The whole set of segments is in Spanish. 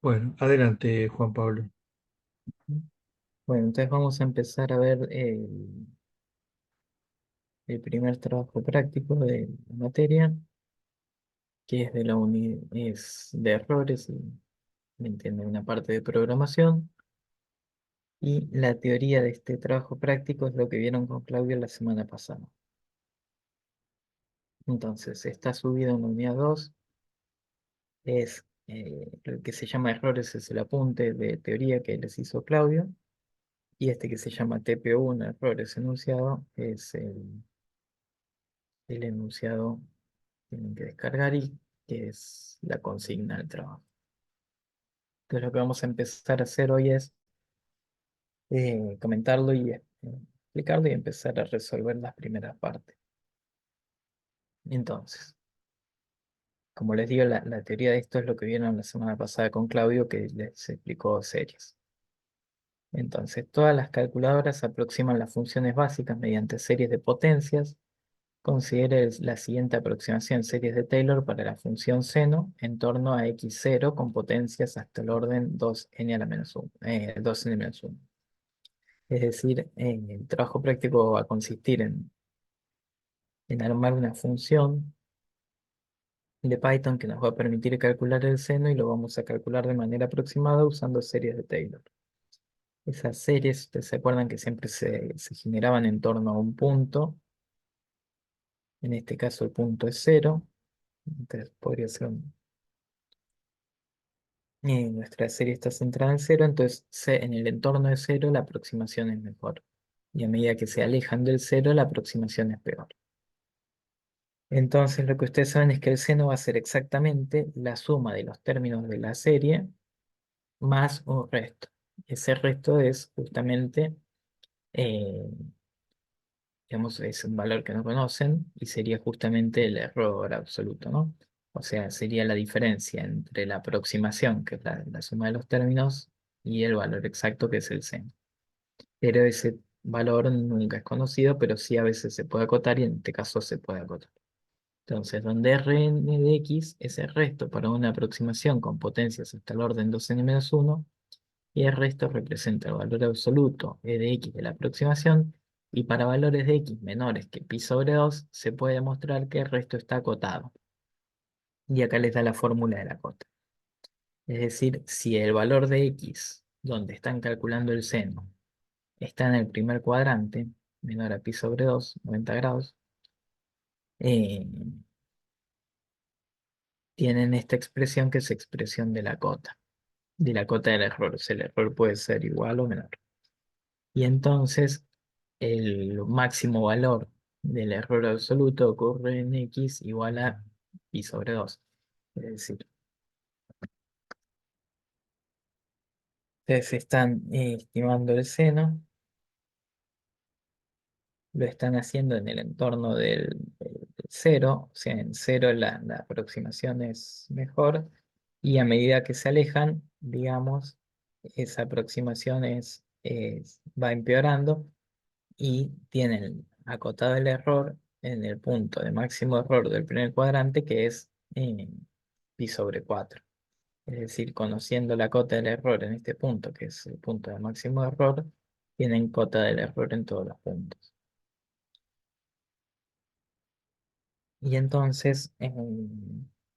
Bueno, adelante, Juan Pablo. Bueno, entonces vamos a empezar a ver el primer trabajo práctico de la materia, que es de la es de errores, y me entiende una parte de programación. Y la teoría de este trabajo práctico es lo que vieron con Claudio la semana pasada. Entonces, está subido en la unidad 2, es lo que se llama errores, es el apunte de teoría que les hizo Claudio, y este que se llama TP1, errores enunciado, es el enunciado tienen que descargar y que es la consigna del trabajo. Entonces lo que vamos a empezar a hacer hoy es comentarlo y explicarlo y empezar a resolver las primeras partes. Entonces, como les digo, la teoría de esto es lo que vieron la semana pasada con Claudio, que les explicó series. Entonces, todas las calculadoras aproximan las funciones básicas mediante series de potencias. Considere la siguiente aproximación series de Taylor para la función seno en torno a x0 con potencias hasta el orden 2n a la menos 1, 2n menos 1. Es decir, el trabajo práctico va a consistir en armar una función de Python que nos va a permitir calcular el seno y lo vamos a calcular de manera aproximada usando series de Taylor. Esas series, ustedes se acuerdan que siempre se generaban en torno a un punto. En este caso el punto es 0. Entonces podría ser nuestra serie está centrada en 0, entonces en el entorno de 0 la aproximación es mejor. Y a medida que se alejan del 0 la aproximación es peor. Entonces lo que ustedes saben es que el seno va a ser exactamente la suma de los términos de la serie más un resto. Ese resto es justamente, eh, digamos, es un valor que no conocen y sería justamente el error absoluto, ¿no? O sea, sería la diferencia entre la aproximación, que es la suma de los términos, y el valor exacto, que es el seno. Pero ese valor nunca es conocido, pero sí a veces se puede acotar y en este caso se puede acotar. Entonces, donde Rn de x es el resto para una aproximación con potencias hasta el orden 2n-1, y el resto representa el valor absoluto e de x de la aproximación, y para valores de x menores que pi sobre 2 se puede demostrar que el resto está acotado. Y acá les da la fórmula de la cota. Es decir, si el valor de x, donde están calculando el seno, está en el primer cuadrante, menor a pi sobre 2, 90 grados, eh, tienen esta expresión que es expresión de la cota del error. O sea, el error puede ser igual o menor. Y entonces el máximo valor del error absoluto ocurre en x igual a pi sobre 2. Es decir, ustedes están estimando el seno, lo están haciendo en el entorno del 0, o sea, en 0 la aproximación es mejor, y a medida que se alejan, digamos, esa aproximación va empeorando y tienen acotado el error en el punto de máximo error del primer cuadrante, que es pi sobre 4. Es decir, conociendo la cota del error en este punto, que es el punto de máximo error, tienen cota del error en todos los puntos. Y entonces,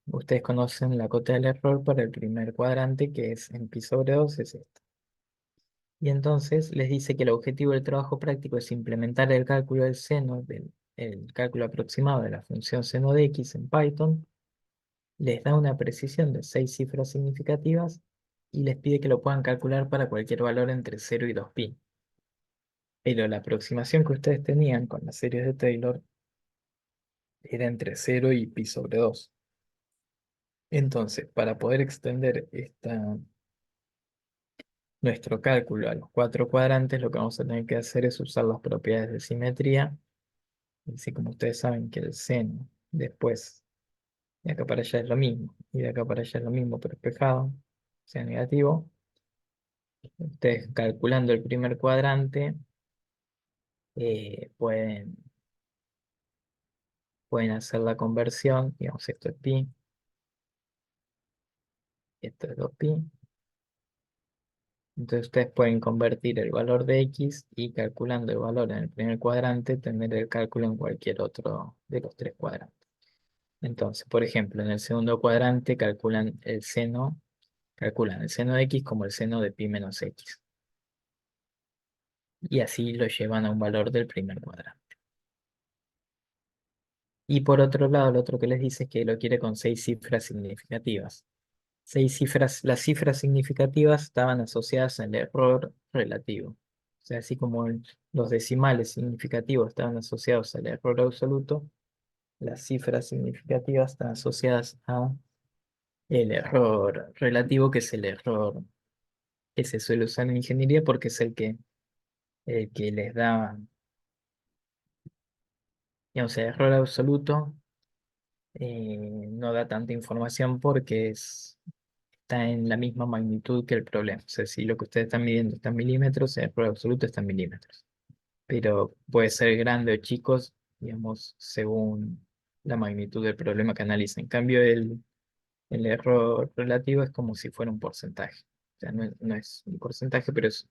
ustedes conocen la cota del error para el primer cuadrante, que es en pi sobre 2, es esta. Y entonces les dice que el objetivo del trabajo práctico es implementar el cálculo del seno, el cálculo aproximado de la función seno de x en Python. Les da una precisión de 6 cifras significativas y les pide que lo puedan calcular para cualquier valor entre 0 y 2pi. Pero la aproximación que ustedes tenían con las series de Taylor era entre 0 y pi sobre 2. Entonces, para poder extender nuestro cálculo a los cuatro cuadrantes, lo que vamos a tener que hacer es usar las propiedades de simetría. Así como ustedes saben que el seno después de acá para allá es lo mismo, y de acá para allá es lo mismo, pero espejado, o sea, negativo. Ustedes calculando el primer cuadrante pueden hacer la conversión, digamos, esto es pi, esto es 2pi, Entonces ustedes pueden convertir el valor de x y calculando el valor en el primer cuadrante, tener el cálculo en cualquier otro de los tres cuadrantes. Entonces, por ejemplo, en el segundo cuadrante calculan el seno de x como el seno de pi menos x. Y así lo llevan a un valor del primer cuadrante. Y por otro lado, lo otro que les dice es que lo quiere con 6 cifras significativas. Las cifras significativas estaban asociadas al error relativo. O sea, así como los decimales significativos estaban asociados al error absoluto, las cifras significativas están asociadas a el error relativo, que es el error que se suele usar en ingeniería porque es el que les da, digamos, el error absoluto no da tanta información porque está en la misma magnitud que el problema. O sea, si lo que ustedes están midiendo está en milímetros, el error absoluto está en milímetros. Pero puede ser grande o chicos, digamos, según la magnitud del problema que analicen. En cambio, el error relativo es como si fuera un porcentaje. O sea, no es un porcentaje, pero es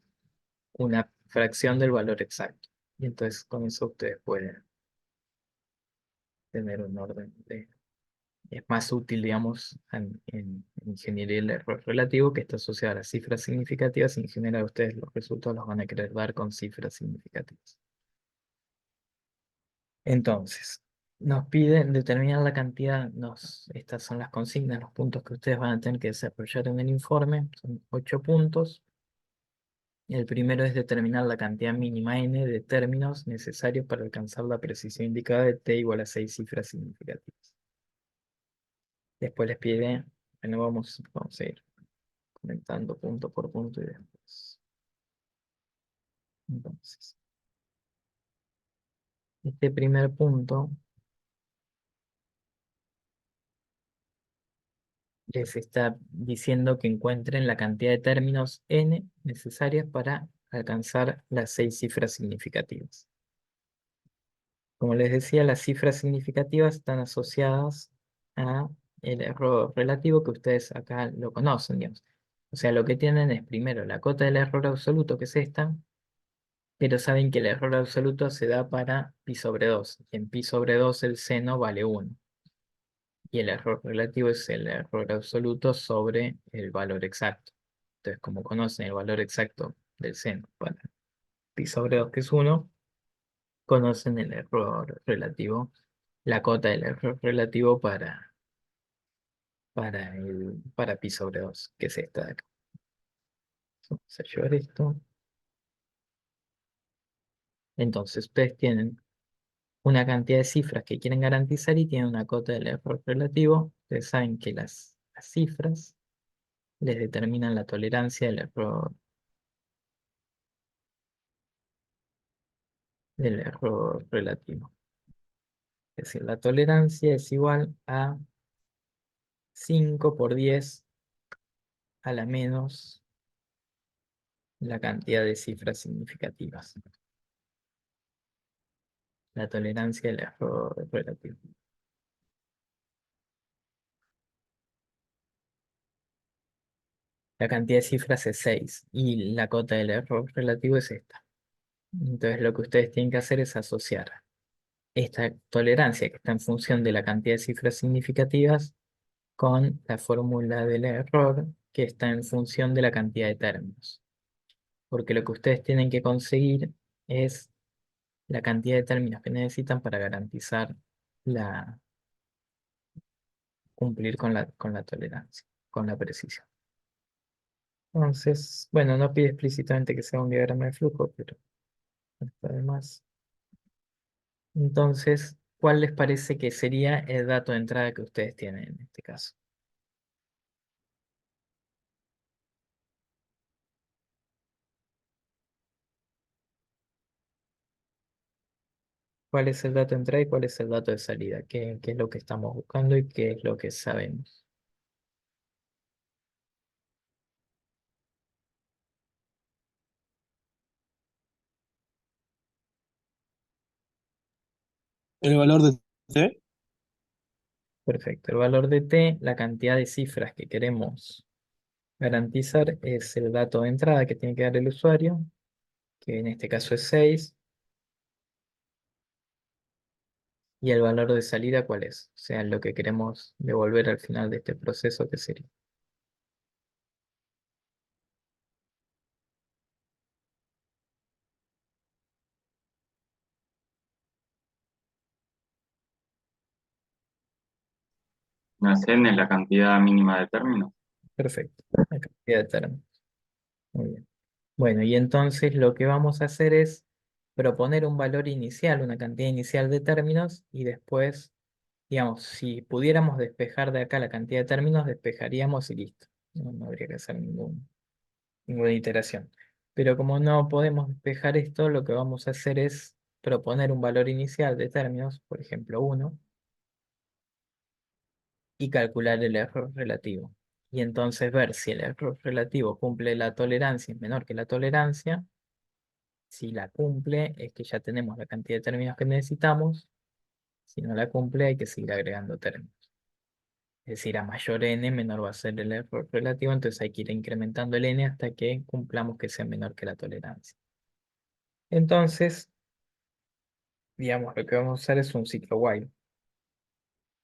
una fracción del valor exacto. Y entonces con eso ustedes pueden tener un orden es más útil, digamos, en ingeniería el error relativo que está asociado a las cifras significativas y en general ustedes los resultados los van a querer dar con cifras significativas. Entonces, nos piden determinar la cantidad, estas son las consignas, los puntos que ustedes van a tener que desarrollar en el informe, son 8 puntos. El primero es determinar la cantidad mínima n de términos necesarios para alcanzar la precisión indicada de t igual a 6 cifras significativas. Después les pide, bueno, vamos a ir comentando punto por punto y después. Entonces, este primer punto les está diciendo que encuentren la cantidad de términos n necesarias para alcanzar las 6 cifras significativas. Como les decía, las cifras significativas están asociadas a el error relativo que ustedes acá lo conocen, digamos. O sea, lo que tienen es primero la cota del error absoluto, que es esta, pero saben que el error absoluto se da para pi sobre 2. Y en pi sobre 2 el seno vale 1. Y el error relativo es el error absoluto sobre el valor exacto. Entonces, como conocen el valor exacto del seno para pi sobre 2, que es 1, conocen el error relativo, la cota del error relativo para pi sobre 2, que es esta de acá. Vamos a llevar esto. Entonces, ustedes tienen una cantidad de cifras que quieren garantizar y tienen una cota del error relativo. Ustedes saben que las cifras les determinan la tolerancia del error relativo. Es decir, la tolerancia es igual a 5 por 10 a la menos la cantidad de cifras significativas. La tolerancia del error relativo. La cantidad de cifras es 6 y la cota del error relativo es esta. Entonces lo que ustedes tienen que hacer es asociar esta tolerancia que está en función de la cantidad de cifras significativas con la fórmula del error que está en función de la cantidad de términos. Porque lo que ustedes tienen que conseguir es la cantidad de términos que necesitan para garantizar cumplir con la tolerancia, con la precisión. Entonces, bueno, no pide explícitamente que sea un diagrama de flujo, pero además. Entonces, ¿cuál les parece que sería el dato de entrada que ustedes tienen en este caso? ¿Cuál es el dato de entrada y cuál es el dato de salida? ¿Qué es lo que estamos buscando y qué es lo que sabemos? El valor de T. Perfecto. El valor de t, la cantidad de cifras que queremos garantizar es el dato de entrada que tiene que dar el usuario, que en este caso es 6, y el valor de salida, ¿cuál es? O sea, lo que queremos devolver al final de este proceso, ¿qué sería? No es n la cantidad mínima de términos. Perfecto, la cantidad de términos. Muy bien. Bueno, y entonces lo que vamos a hacer es proponer un valor inicial, una cantidad inicial de términos, y después, digamos, si pudiéramos despejar de acá la cantidad de términos, despejaríamos y listo. No habría que hacer ninguna iteración. Pero como no podemos despejar esto, lo que vamos a hacer es proponer un valor inicial de términos, por ejemplo 1, y calcular el error relativo. Y entonces ver si el error relativo cumple la tolerancia, es menor que la tolerancia. Si la cumple, es que ya tenemos la cantidad de términos que necesitamos. Si no la cumple, hay que seguir agregando términos. Es decir, a mayor n, menor va a ser el error relativo, entonces hay que ir incrementando el n hasta que cumplamos que sea menor que la tolerancia. Entonces, digamos, lo que vamos a usar es un ciclo while.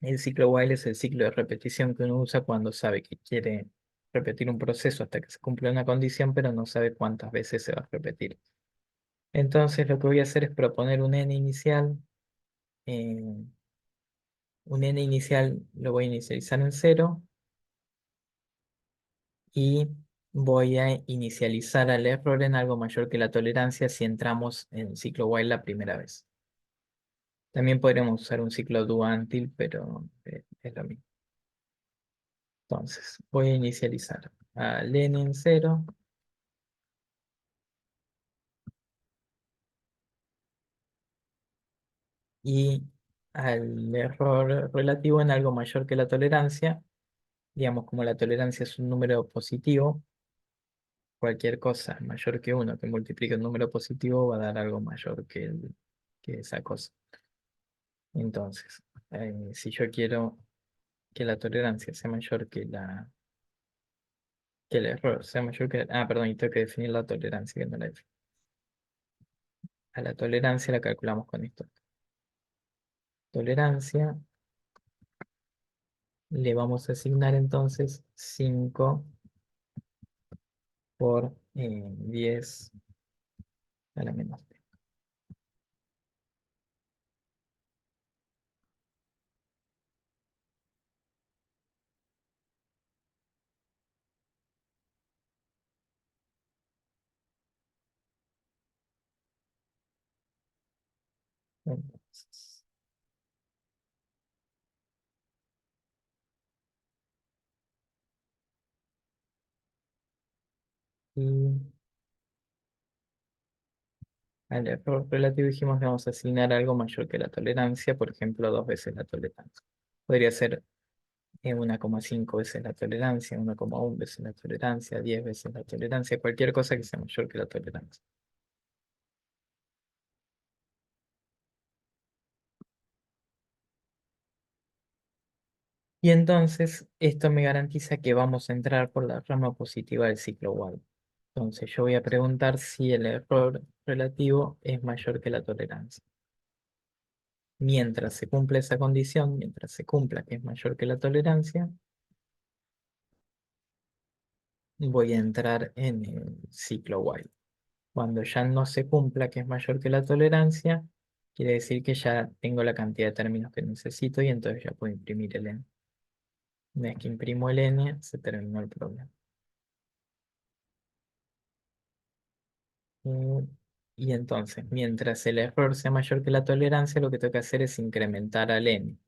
El ciclo while es el ciclo de repetición que uno usa cuando sabe que quiere repetir un proceso hasta que se cumpla una condición, pero no sabe cuántas veces se va a repetir. Entonces, lo que voy a hacer es proponer un n inicial. eh, un n inicial lo voy a inicializar en 0 y voy a inicializar al error en algo mayor que la tolerancia si entramos en el ciclo while la primera vez. También podríamos usar un ciclo do until, pero es lo mismo. Entonces, voy a inicializar al n en 0 y al error relativo en algo mayor que la tolerancia. Digamos, como la tolerancia es un número positivo, cualquier cosa mayor que 1 que multiplique un número positivo va a dar algo mayor que esa cosa. Entonces, si yo quiero que la tolerancia sea mayor que el error, sea mayor que... Ah, perdón, y tengo que definir la tolerancia, que no la defino. A la tolerancia la calculamos con esto. Tolerancia, le vamos a asignar entonces 5 por 10 a la menos b. Entonces, y al error relativo dijimos que vamos a asignar algo mayor que la tolerancia, por ejemplo, 2 veces la tolerancia. Podría ser 1,5 veces la tolerancia, 1,1 veces la tolerancia, 10 veces la tolerancia, cualquier cosa que sea mayor que la tolerancia. Y entonces esto me garantiza que vamos a entrar por la rama positiva del ciclo while. Entonces yo voy a preguntar si el error relativo es mayor que la tolerancia. Mientras se cumpla esa condición, mientras se cumpla que es mayor que la tolerancia, voy a entrar en el ciclo while. Cuando ya no se cumpla que es mayor que la tolerancia, quiere decir que ya tengo la cantidad de términos que necesito y entonces ya puedo imprimir el n. Una vez que imprimo el n, se terminó el problema. Eh, Y entonces, mientras el error sea mayor que la tolerancia, lo que tengo que hacer es incrementar al n,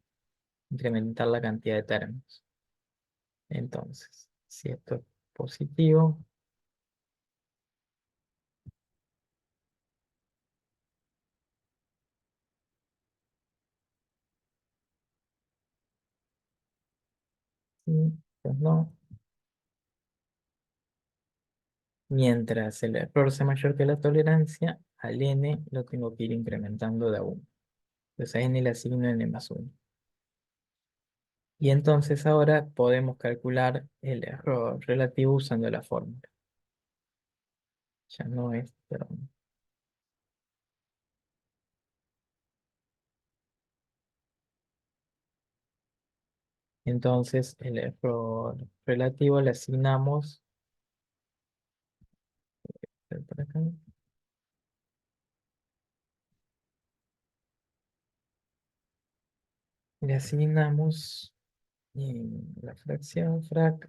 incrementar la cantidad de términos. Entonces, si esto es positivo, sí, pues no. Mientras el error sea mayor que la tolerancia, al n lo tengo que ir incrementando de a 1. Entonces a n le asigno n más 1. Y entonces ahora podemos calcular el error relativo usando la fórmula. Ya no es, perdón. Entonces el error relativo le asignamos por acá, le asignamos la fracción frac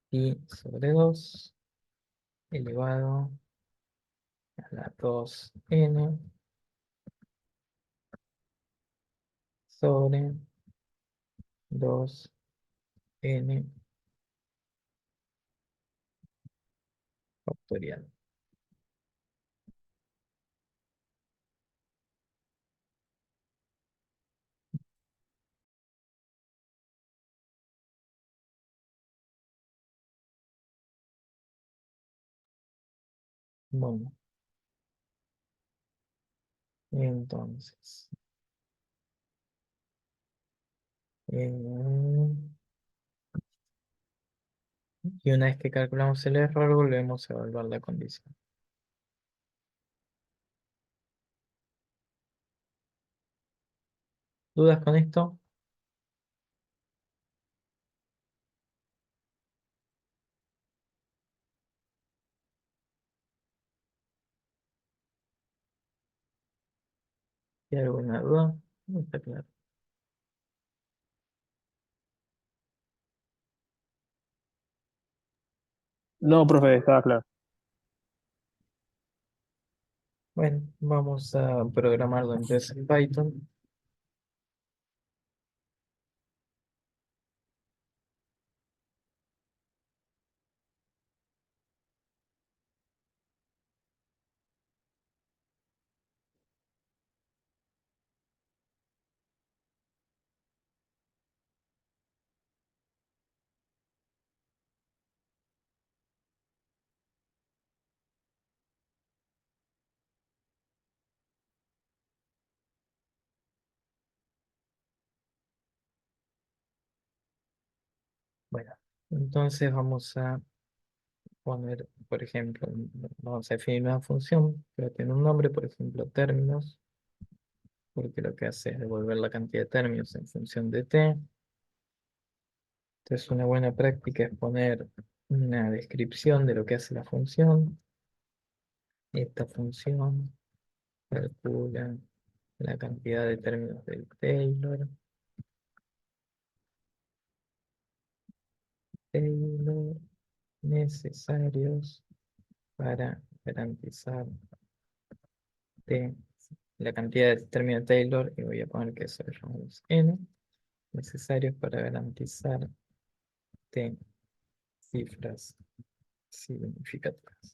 pi sobre 2 elevado a la 2n sobre 2n factorial. Bueno, entonces, eh, y una vez que calculamos el error, volvemos a evaluar la condición. ¿Dudas con esto? ¿Hay alguna duda? No está claro. No, profe, estaba claro. Bueno, vamos a programarlo entonces en Python. Bueno, entonces vamos a poner, por ejemplo, vamos a definir una función, pero tiene un nombre, por ejemplo, términos, porque lo que hace es devolver la cantidad de términos en función de t. Entonces una buena práctica es poner una descripción de lo que hace la función. Esta función calcula la cantidad de términos del Taylor necesarios para garantizar t, la cantidad de términos de Taylor, y voy a poner que eso lo llamamos n, necesarios para garantizar t cifras significativas.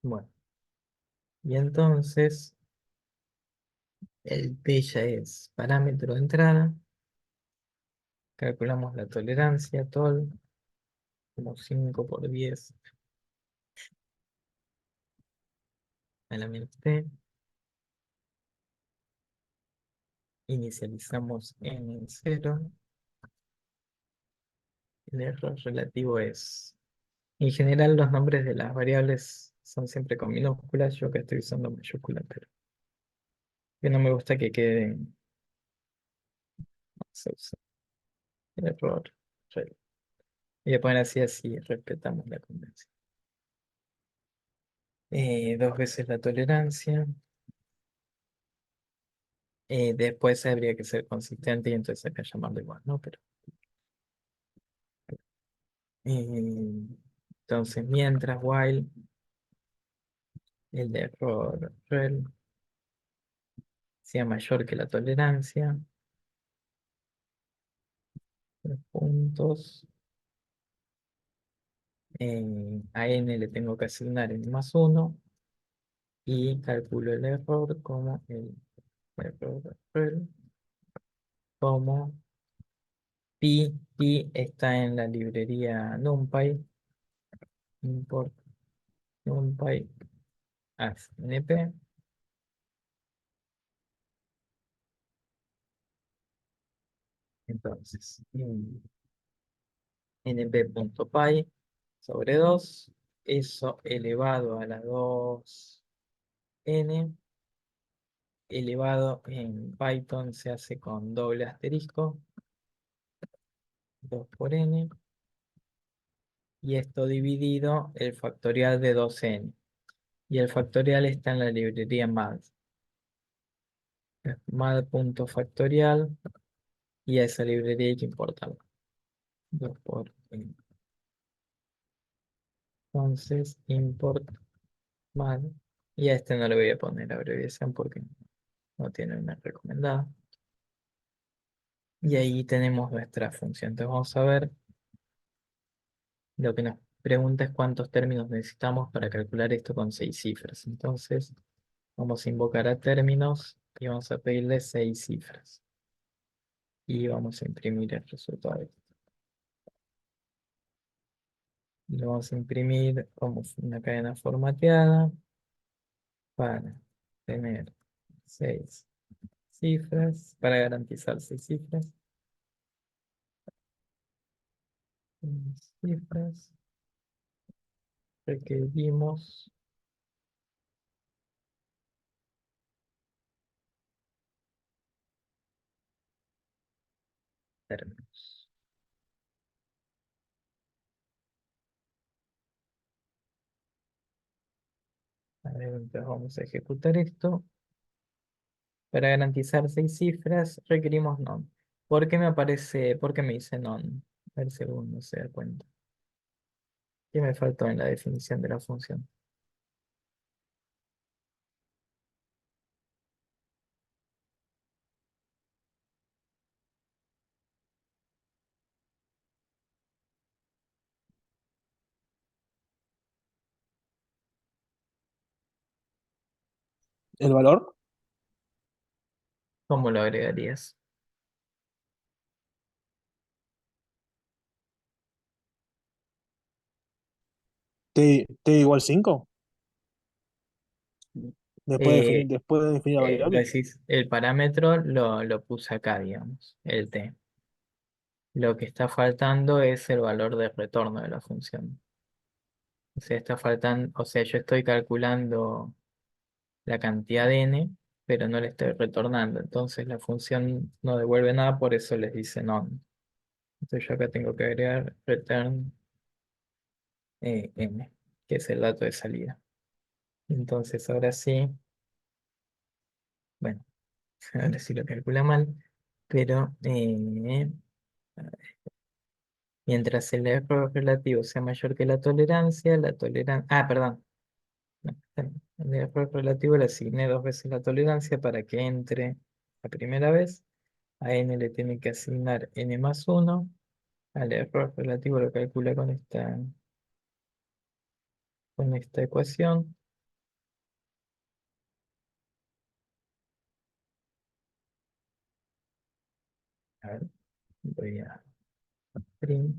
Bueno, y entonces el p ya es parámetro de entrada, calculamos la tolerancia, tol, como 5 por 10 a la menos t, inicializamos en 0, el error relativo es, en general los nombres de las variables son siempre con minúsculas, yo que estoy usando mayúsculas, pero que no me gusta que queden, se usa el error relativo. Voy a poner así, así respetamos la convención. Dos veces la tolerancia. Después habría que ser consistente y entonces hay que llamarlo igual, ¿no? Pero, eh, entonces, mientras while el error rel sea mayor que la tolerancia, los puntos, a n le tengo que asignar el +1 y calculo el error como el error rel como pi está en la librería NumPy, import NumPy as np. Entonces, np.py sobre 2, eso elevado a la 2n, elevado en Python se hace con doble asterisco, 2 por n, y esto dividido el factorial de 2n. Y el factorial está en la librería mad. Mad.factorial, y a esa librería hay que importarla. 2 por n. Entonces, import mad. Y a este no le voy a poner abreviación porque no tiene una recomendada. Y ahí tenemos nuestra función. Entonces vamos a ver, lo que nos pregunta es cuántos términos necesitamos para calcular esto con 6 cifras. Entonces vamos a invocar a términos y vamos a pedirle 6 cifras. Y vamos a imprimir el resultado. Lo vamos a imprimir como una cadena formateada para tener 6 cifras, para garantizar 6 cifras. 6 cifras. Requerimos términos. A ver, entonces vamos a ejecutar esto. Para garantizar 6 cifras, requerimos non. ¿Por qué me aparece, por qué me dice non? A ver si alguno se da cuenta. ¿Qué me faltó en la definición de la función? ¿El valor? ¿Cómo lo agregarías? ¿T igual 5? Eh, Después de definir la variable. Decís, el parámetro lo puse acá, digamos, el t. Lo que está faltando es el valor de retorno de la función. O sea, está faltando, o sea, yo estoy calculando la cantidad de n, pero no le estoy retornando. Entonces la función no devuelve nada, por eso les dice non. Entonces yo acá tengo que agregar return n, que es el dato de salida. Entonces ahora sí, bueno, ahora sí lo calcula mal, pero mientras el error relativo sea mayor que la tolerancia, perdón, no, el error relativo le asigné 2 veces la tolerancia para que entre la primera vez. A n le tiene que asignar n más 1. Al error relativo lo calcula con esta ecuación. A ver, voy a print.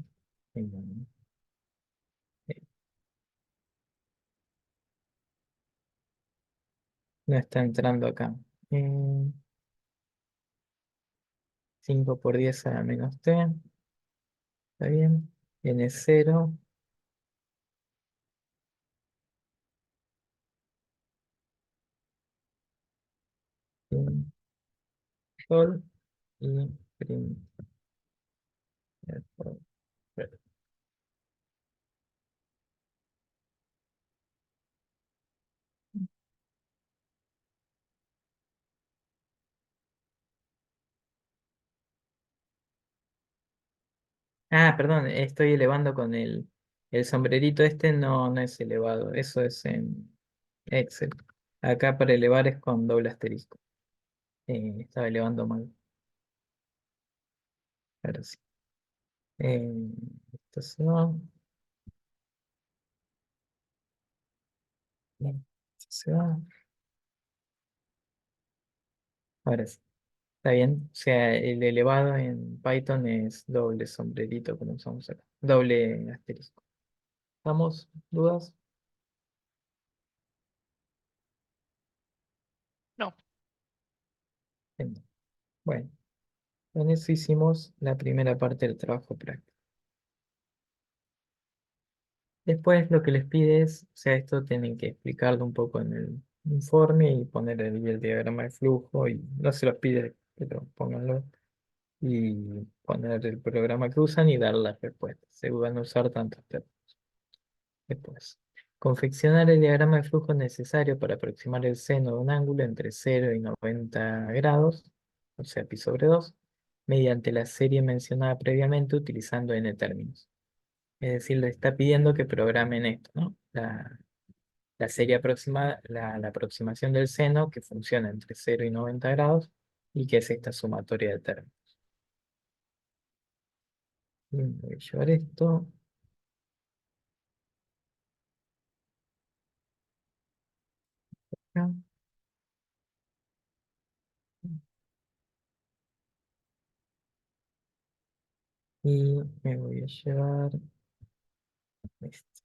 No está entrando acá. 5 por 10 a la menos t. ¿Está bien? N 0. Sol y print. Perfecto. Perdón, estoy elevando con el sombrerito este, no es elevado, eso es en Excel. Acá para elevar es con doble asterisco. Estaba elevando mal. Ahora sí. Eh, Esto se va. Bien, esto se va. Ahora sí. Está bien. O sea, el elevado en Python es doble sombrerito como usamos acá. Doble asterisco. ¿Estamos? ¿Dudas? No. Bien. Bueno, con eso hicimos la primera parte del trabajo práctico. Después lo que les pide es, o sea, esto tienen que explicarlo un poco en el informe y poner el diagrama de flujo y no se los pide, pero pónganlo y poner el programa que usan y dar las respuestas. Se van a usar tantos términos. Después, confeccionar el diagrama de flujo necesario para aproximar el seno de un ángulo entre 0 y 90 grados, o sea, pi sobre 2, mediante la serie mencionada previamente utilizando n términos. Es decir, le está pidiendo que programen esto, ¿no? La serie aproximada, la aproximación del seno que funciona entre 0 y 90 grados y que es esta sumatoria de términos. Bien, voy a llevar esto. Acá. Y me voy a llevar esto.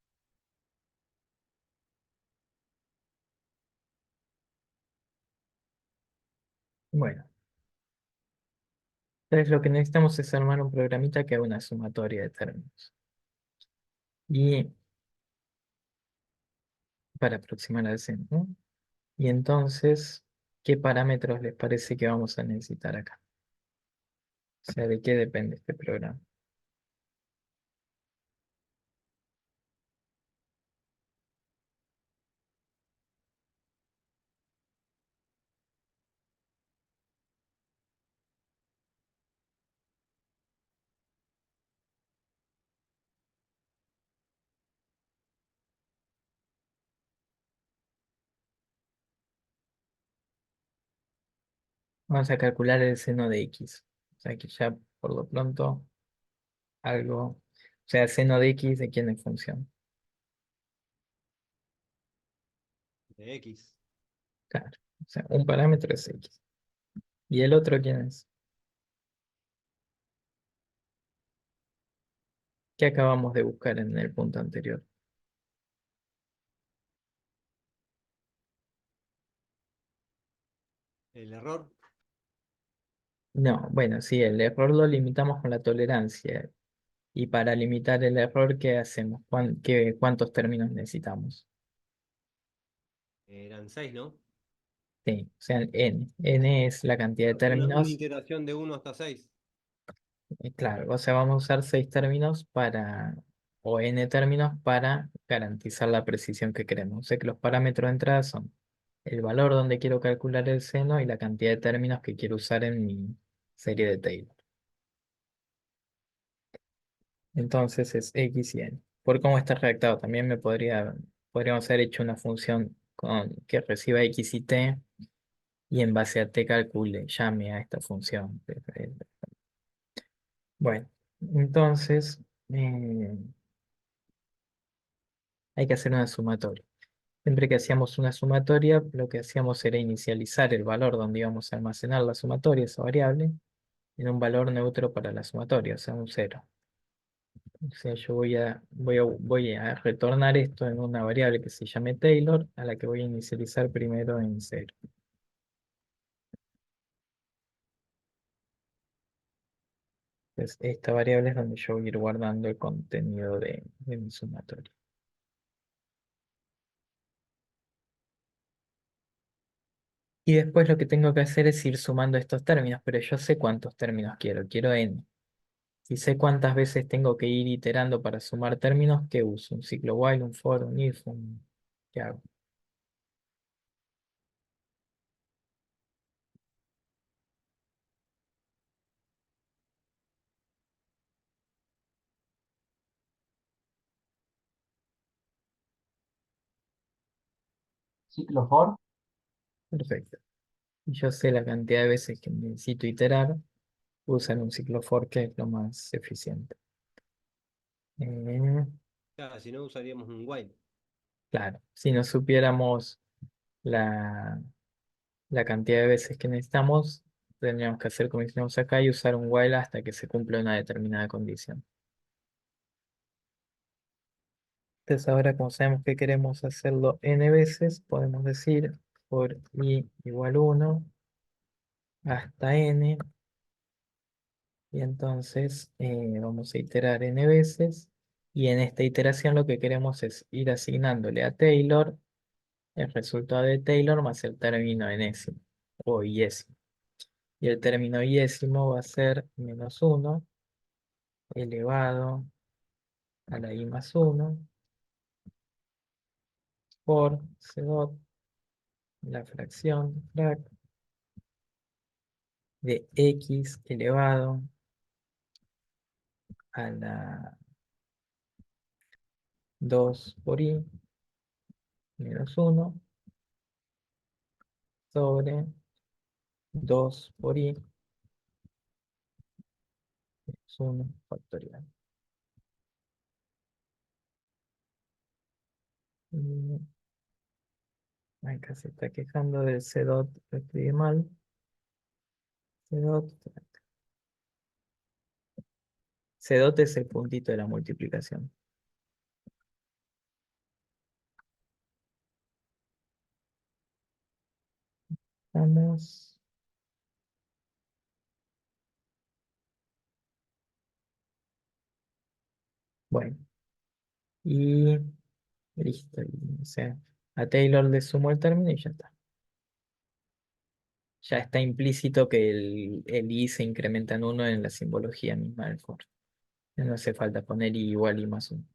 Bueno, entonces lo que necesitamos es armar un programita que haga una sumatoria de términos. Y para aproximar al seno, ¿no? Y entonces, ¿qué parámetros les parece que vamos a necesitar acá? O sea, ¿de qué depende este programa? Vamos a calcular el seno de X. O sea que ya por lo pronto algo, o sea, seno de X de quién es función. De X. Claro, o sea, un parámetro es X. ¿Y el otro quién es? ¿Qué acabamos de buscar en el punto anterior? El error. No, bueno, sí, el error lo limitamos con la tolerancia. Y para limitar el error, ¿qué hacemos? ¿Cuántos términos necesitamos? Eran 6, ¿no? Sí, o sea, n. N es la cantidad de Una términos. iteración de 1 hasta 6. Claro, o sea, vamos a usar 6 términos o n términos para garantizar la precisión que queremos. O sea que los parámetros de entrada son el valor donde quiero calcular el seno y la cantidad de términos que quiero usar en mi serie de Taylor. Entonces es x y n. Por cómo está redactado, también podríamos haber hecho una función que reciba x y t y en base a t calcule, llame a esta función. Bueno, entonces hay que hacer una sumatoria. Siempre que hacíamos una sumatoria, lo que hacíamos era inicializar el valor donde íbamos a almacenar la sumatoria, esa variable, en un valor neutro para la sumatoria, o sea, un cero. O sea, yo voy a retornar esto en una variable que se llame Taylor, a la que voy a inicializar primero en cero. Entonces, esta variable es donde yo voy a ir guardando el contenido de mi sumatoria. Y después lo que tengo que hacer es ir sumando estos términos, pero yo sé cuántos términos quiero, quiero n. Si sé cuántas veces tengo que ir iterando para sumar términos, ¿qué uso? Un ciclo while, un for, un if, ¿qué hago? Ciclo for. Perfecto. Y yo sé la cantidad de veces que necesito iterar, usan un ciclo for que es lo más eficiente. Eh, Claro, si no usaríamos un while. claro, si no supiéramos la, la cantidad de veces que necesitamos, tendríamos que hacer como hicimos acá y usar un while hasta que se cumpla una determinada condición. Entonces ahora como sabemos que queremos hacerlo n veces, podemos decir por i igual 1 hasta n. Y entonces vamos a iterar n veces. Y en esta iteración lo que queremos es ir asignándole a Taylor el resultado de Taylor más el término enésimo o iésimo. Y el término iésimo va a ser -1 elevado a la i más 1 por c dot, la fracción frac de x elevado a la 2 por i menos 1 sobre 2 por i menos 1 factorial. Y acá se está quejando del c dot, lo escribí mal. C dot, C dot es el puntito de la multiplicación. Vamos. Bueno, y listo. O sea, a Taylor le sumo el término y ya está. Ya está implícito que el i se incrementa en 1 en la simbología misma del for. No hace falta poner i igual i más 1,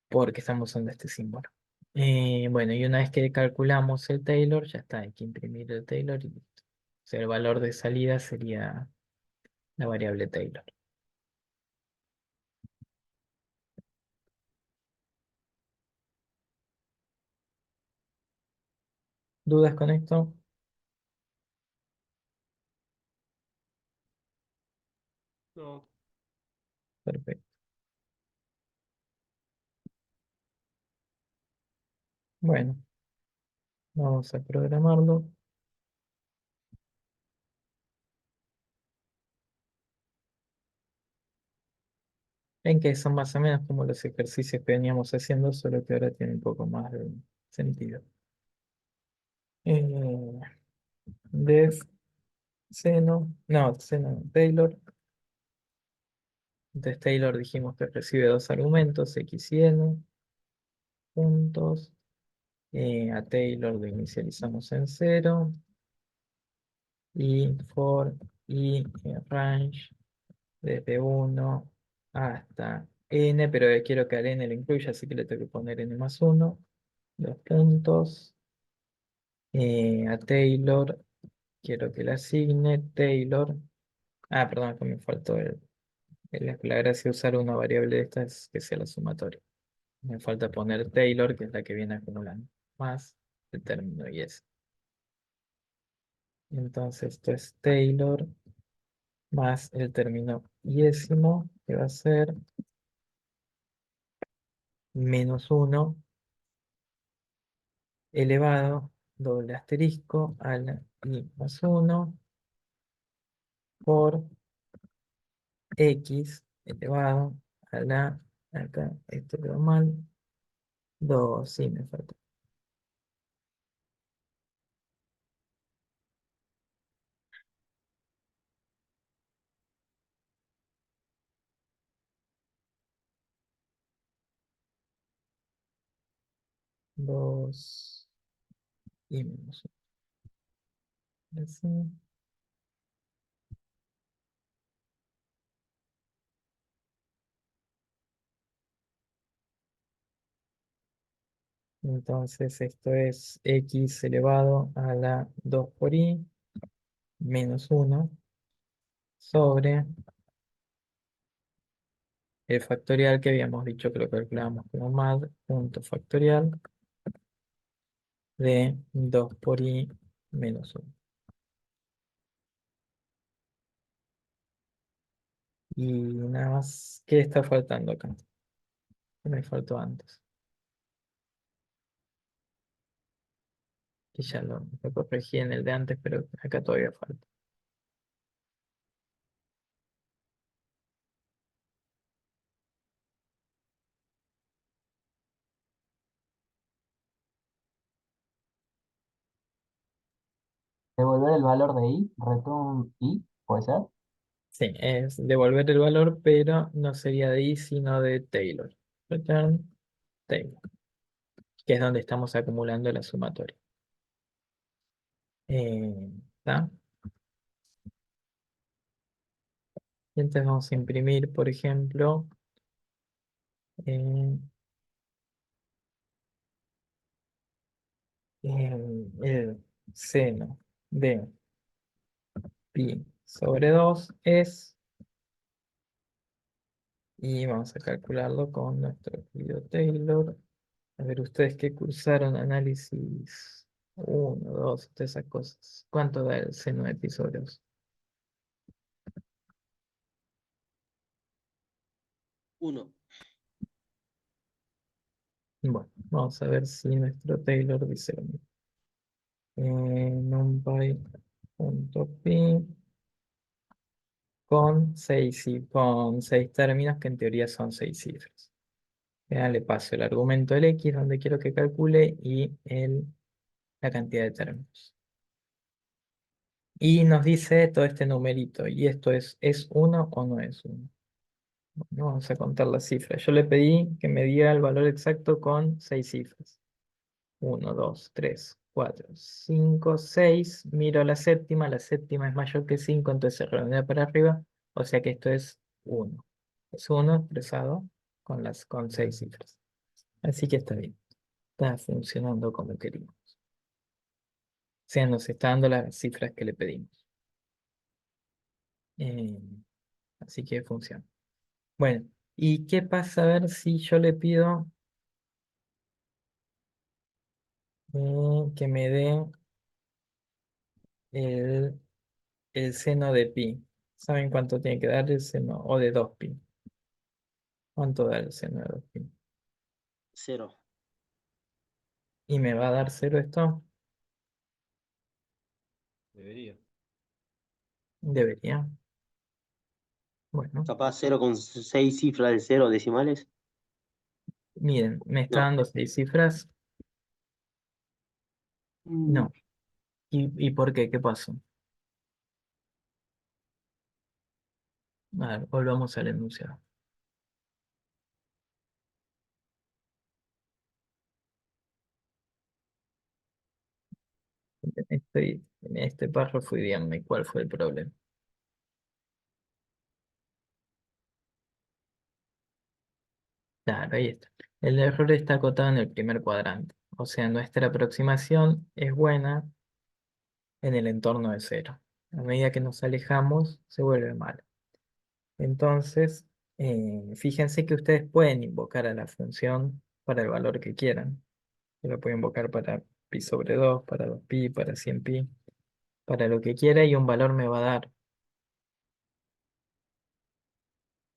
porque estamos usando este símbolo. Bueno, y una vez que calculamos el Taylor, ya está, hay que imprimir el Taylor y listo. O sea, el valor de salida sería la variable Taylor. ¿Dudas con esto? No. Perfecto. Bueno, vamos a programarlo. Ven que son más o menos como los ejercicios que veníamos haciendo, solo que ahora tiene un poco más de sentido. Eh, def seno, no, seno Taylor. Entonces Taylor dijimos que recibe dos argumentos, x y n, puntos. A Taylor lo inicializamos en 0. Y for y range desde 1 hasta n, pero quiero que al n lo incluya, así que le tengo que poner n más 1. Dos puntos. A Taylor, quiero que le asigne Taylor. Ah, perdón, que me faltó la gracia de usar una variable de estas es que sea la sumatoria. Me falta poner Taylor, que es la que viene acumulando, más el término y es. Entonces esto es Taylor más el término iésimo, que va a ser -1 elevado, doble asterisco, a la i más 1 por x elevado a la, acá esto quedó mal, 2, sí me falta. Dos y menos 1. Así. Entonces esto es x elevado a la 2 por i menos 1 sobre el factorial que habíamos dicho que lo calculábamos como mad punto factorial de 2 por i menos 1. Y nada más, ¿qué está faltando acá? ¿Qué me faltó antes? Que ya lo corregí en el de antes, pero acá todavía falta. Devolver el valor de i, return i, ¿puede ser? Sí, es devolver el valor, pero no sería de i, sino de Taylor. Return Taylor, que es donde estamos acumulando la sumatoria. ¿Está? Y entonces vamos a imprimir, por ejemplo, eh, el seno de pi sobre 2 es, y vamos a calcularlo con nuestro querido Taylor. A ver, ustedes que cursaron análisis 1, 2, todas esas cosas. ¿Cuánto da el seno de pi sobre 2? 1. Bueno, vamos a ver si nuestro Taylor dice lo mismo. NumPy.pi con 6 términos que en teoría son 6 cifras. Ya le paso el argumento del x donde quiero que calcule y la cantidad de términos. Y nos dice todo este numerito. ¿Y esto es 1 o no es 1? Bueno, vamos a contar las cifras. Yo le pedí que me diera el valor exacto con 6 cifras. 1, 2, 3, 4, 5, 6. Miro la séptima es mayor que 5, entonces se redondea para arriba. O sea que esto es 1. Es 1 expresado con 6 cifras. Así que está bien. Está funcionando como queríamos. O sea, nos está dando las cifras que le pedimos. Eh, Así que funciona. Bueno, ¿y qué pasa a ver si yo le pido que me dé el, el seno de pi? ¿Saben cuánto tiene que dar el seno? O de 2pi. ¿Cuánto da el seno de 2pi? 0. ¿Y me va a dar 0 esto? Debería. Debería. Bueno, Capaz 0 con 6 cifras del 0 decimales. miren, ¿me está No. dando 6 cifras? Mm, No. ¿Y por qué? ¿Qué pasó? A ver, volvamos al enunciado. En este párrafo y díganme cuál fue el problema. Claro, ahí está. El error está acotado en el primer cuadrante. O sea, nuestra aproximación es buena en el entorno de 0. A medida que nos alejamos, se vuelve mal. Entonces, fíjense que ustedes pueden invocar a la función para el valor que quieran. Yo lo puedo invocar para pi sobre 2, para 2pi, para 100pi, para lo que quiera y un valor me va a dar.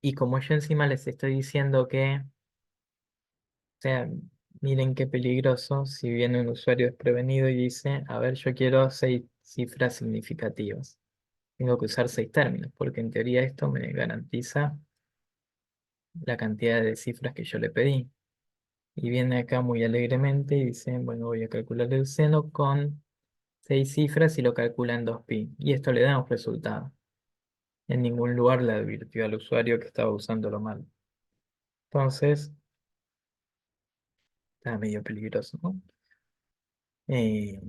Y como yo encima les estoy diciendo que, o sea, miren qué peligroso si viene un usuario desprevenido y dice, a ver, yo quiero 6 cifras significativas. Tengo que usar 6 términos, porque en teoría esto me garantiza la cantidad de cifras que yo le pedí. Y viene acá muy alegremente y dice, bueno, voy a calcular el seno con 6 cifras y lo calcula en 2pi. Y esto le da un resultado. En ningún lugar le advirtió al usuario que estaba usándolo mal. Entonces, está medio peligroso, ¿no? Eh,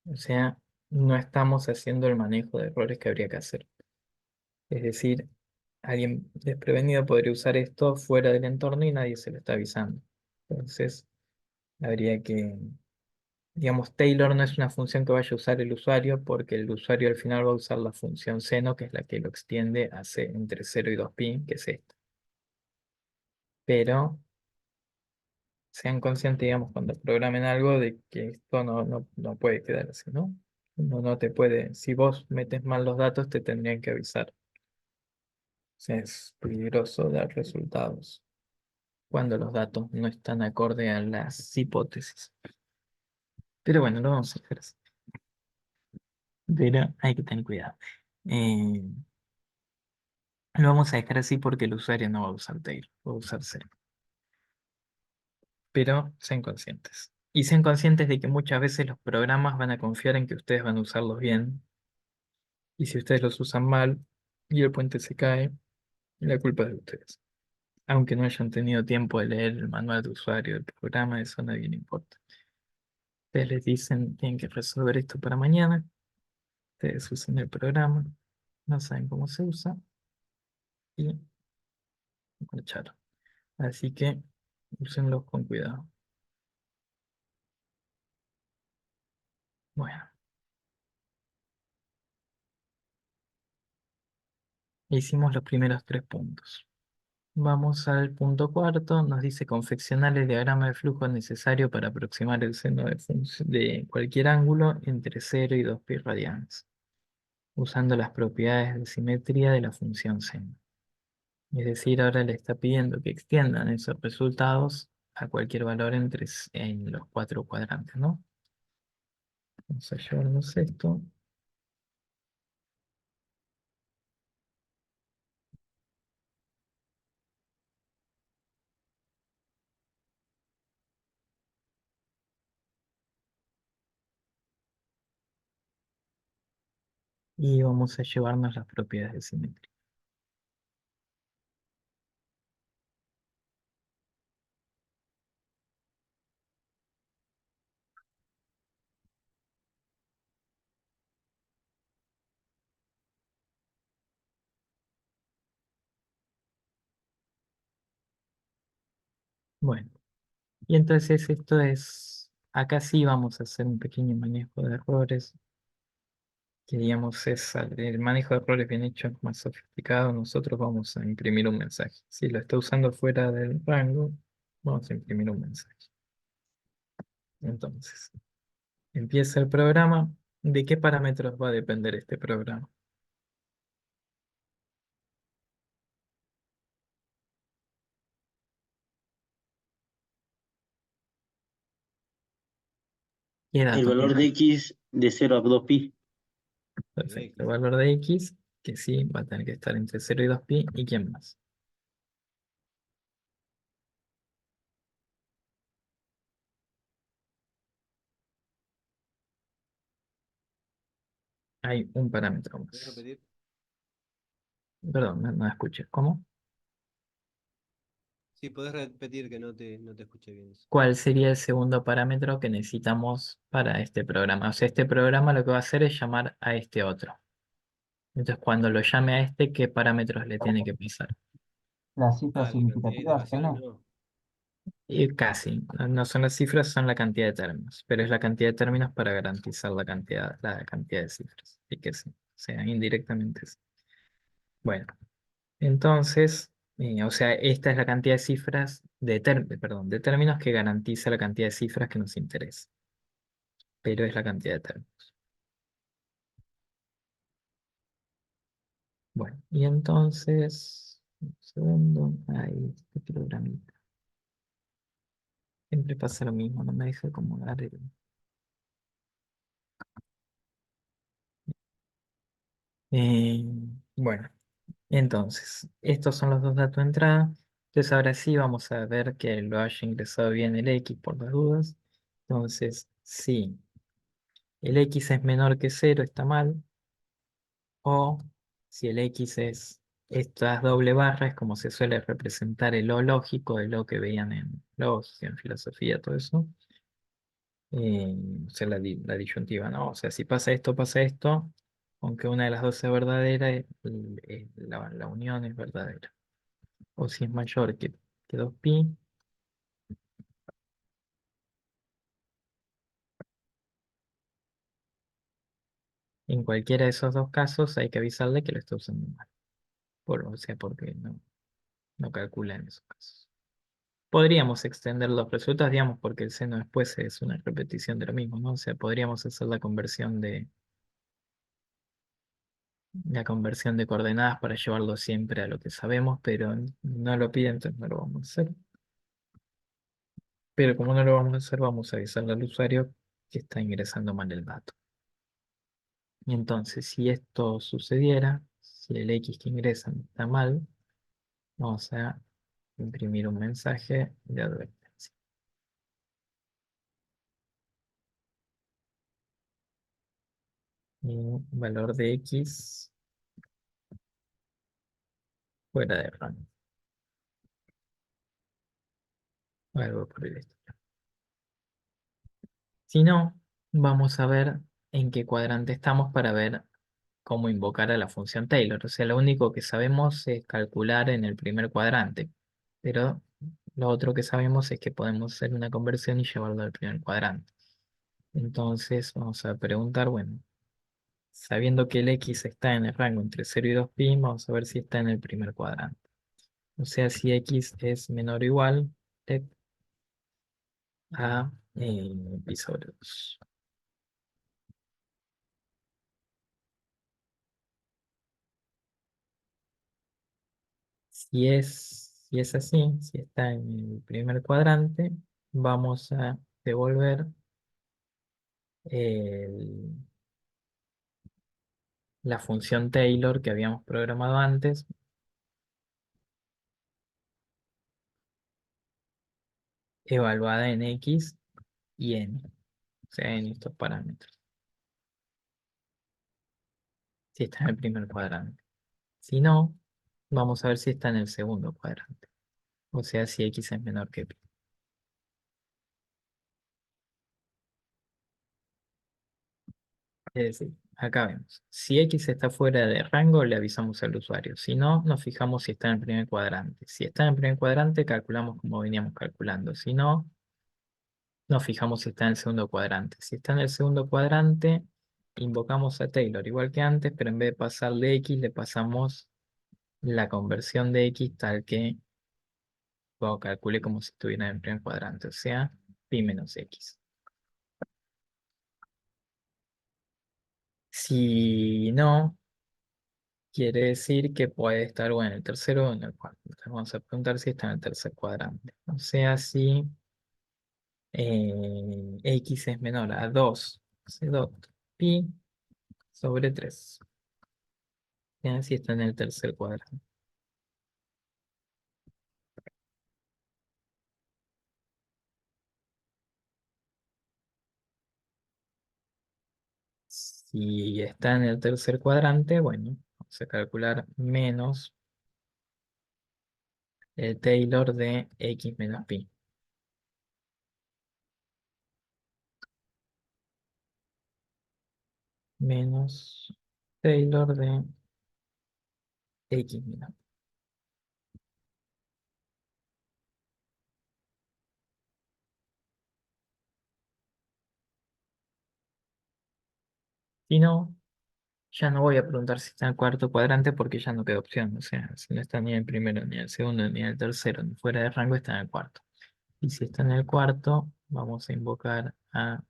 o sea, no estamos haciendo el manejo de errores que habría que hacer. Es decir, alguien desprevenido podría usar esto fuera del entorno y nadie se lo está avisando. Entonces, habría que, digamos, Taylor no es una función que vaya a usar el usuario porque el usuario al final va a usar la función seno, que es la que lo extiende a entre 0 y 2pi, que es esta. Pero sean conscientes, digamos, cuando programen algo de que esto no puede quedar así, ¿no? No te puede, si vos metes mal los datos, te tendrían que avisar. O sea, es peligroso dar resultados cuando los datos no están acorde a las hipótesis. Pero bueno, lo vamos a hacer así. Pero hay que tener cuidado. Eh, lo vamos a dejar así porque el usuario no va a usar tail, va a usar cero. Pero sean conscientes. Y sean conscientes de que muchas veces los programas van a confiar en que ustedes van a usarlos bien. Y si ustedes los usan mal y el puente se cae, la culpa es de ustedes. Aunque no hayan tenido tiempo de leer el manual de usuario del programa, eso a nadie le importa. Ustedes les dicen, tienen que resolver esto para mañana. Ustedes usan el programa, no saben cómo se usa y marcharon. Así que úsenlos con cuidado. Bueno, hicimos los primeros 3 puntos. Vamos al punto cuarto. Nos dice confeccionar el diagrama de flujo necesario para aproximar el seno de cualquier ángulo entre 0 y 2π radianes, usando las propiedades de simetría de la función seno. Es decir, ahora le está pidiendo que extiendan esos resultados a cualquier valor en los 4 cuadrantes, ¿no? Vamos a llevarnos esto. Y vamos a llevarnos las propiedades de simetría. Bueno, y entonces esto es, acá sí vamos a hacer un pequeño manejo de errores, que digamos es el manejo de errores bien hecho, es más sofisticado. Nosotros vamos a imprimir un mensaje. Si lo está usando fuera del rango, vamos a imprimir un mensaje. Entonces, empieza el programa. ¿De qué parámetros va a depender este programa? ¿Qué El dato valor tiene? de X de 0 a 2π. Perfecto. El valor de X, que sí, va a tener que estar entre 0 y 2π. ¿Y quién más? Hay un parámetro ¿Puedes más. repetir? Perdón, no escuché. ¿Cómo? Sí, puedes repetir que no te escuché bien eso. ¿Cuál sería el segundo parámetro que necesitamos para este programa? O sea, este programa lo que va a hacer es llamar a este otro. Entonces, cuando lo llame a este, ¿qué parámetros le tiene que pasar? Las cifras Ah, la cantidad de significativas, iteraciones ¿no? no. Y casi, no son las cifras, son la cantidad de términos, pero es la cantidad de términos para garantizar la cantidad de cifras. Así que sí, o sea, indirectamente sí. Bueno, entonces, o sea, esta es la cantidad de cifras, perdón, de términos que garantiza la cantidad de cifras que nos interesa, pero es la cantidad de términos. Bueno, y entonces, un segundo, ahí, este programita. Siempre pasa lo mismo, no me deja acomodar el... Eh, bueno, entonces, estos son los dos datos de entrada. Entonces ahora sí vamos a ver que lo haya ingresado bien el X por las dudas. Entonces, sí, el X es menor que 0, está mal. O si el X es estas doble barras, como se suele representar el O lógico, el O que veían en lógica, en filosofía, todo eso. O sea, la disyuntiva, ¿no? O sea, si pasa esto, aunque una de las dos sea verdadera, la unión es verdadera. O si es mayor que 2π, en cualquiera de esos dos casos hay que avisarle que lo está usando mal. O sea, porque no calcula en esos casos. Podríamos extender los resultados, digamos, porque el seno después es una repetición de lo mismo, ¿no? O sea, podríamos hacer la conversión de coordenadas para llevarlo siempre a lo que sabemos, pero no lo pide, entonces no lo vamos a hacer. Pero como no lo vamos a hacer, vamos a avisarle al usuario que está ingresando mal el dato. Y entonces, si esto sucediera, si el X que ingresan está mal, vamos a imprimir un mensaje de advertencia. valor de X fuera de rango. Algo por el estilo. Si no, vamos a ver en qué cuadrante estamos para ver cómo invocar a la función Taylor. O sea, lo único que sabemos es calcular en el primer cuadrante, pero lo otro que sabemos es que podemos hacer una conversión y llevarlo al primer cuadrante. Entonces vamos a preguntar, bueno, sabiendo que el X está en el rango entre 0 y 2pi, vamos a ver si está en el primer cuadrante. O sea, si X es menor o igual a pi sobre 2. Si es así, si está en el primer cuadrante, vamos a devolver el- la función Taylor que habíamos programado antes, evaluada en X y N, o sea, en estos parámetros, si está en el primer cuadrante. Si no, vamos a ver si está en el segundo cuadrante, o sea, si X es menor que pi. Es decir, acá vemos, si X está fuera de rango, le avisamos al usuario. Si no, nos fijamos si está en el primer cuadrante. Si está en el primer cuadrante, calculamos como veníamos calculando. Si no, nos fijamos si está en el segundo cuadrante. Si está en el segundo cuadrante, invocamos a Taylor, igual que antes, pero en vez de pasarle X, le pasamos la conversión de X tal que lo calcule como si estuviera en el primer cuadrante, o sea, pi menos X. Si no, quiere decir que puede estar o en el tercero o en el cuarto. Entonces vamos a preguntar si está en el tercer cuadrante. O sea, si X es menor a 2 C dot pi sobre 3. Ya, si está en el tercer cuadrante. Si está en el tercer cuadrante, bueno, vamos a calcular menos el Taylor de X menos pi. Menos Taylor de X menos pi. Si no, ya no voy a preguntar si está en el cuarto cuadrante porque ya no queda opción. O sea, si no está ni en el primero, ni en el segundo, ni en el tercero, ni fuera de rango, está en el cuarto. Y si está en el cuarto, vamos a invocar a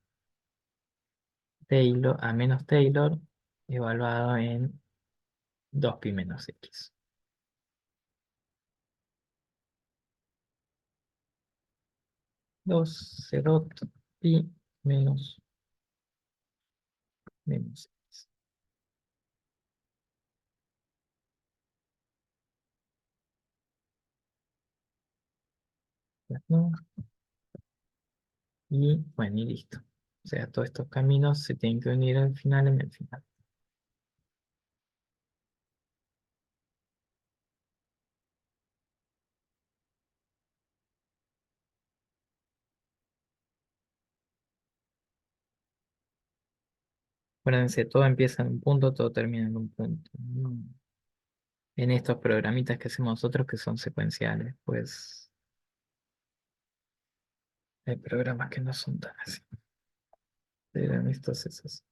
Taylor, a menos Taylor, evaluado en 2pi menos X. 2 C dot pi menos X. ¿No? Y bueno, y listo. O sea, todos estos caminos se tienen que unir al final en el final. Acuérdense, todo empieza en un punto, todo termina en un punto. En estos programitas que hacemos nosotros que son secuenciales, pues hay programas que no son tan así. Eran estos esos.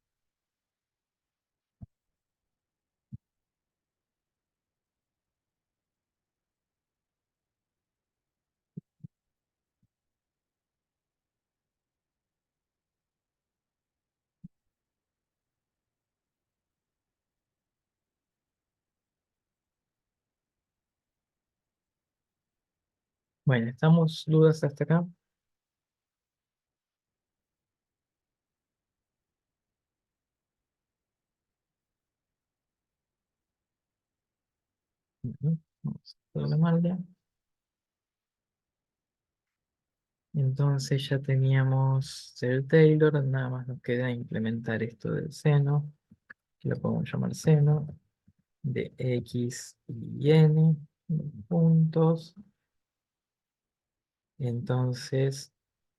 Bueno, ¿estamos dudas hasta acá? Ujú. Vamos a programarle. Entonces ya teníamos el Taylor, nada más nos queda implementar esto del seno. que lo podemos llamar seno, de x y n puntos. Entonces,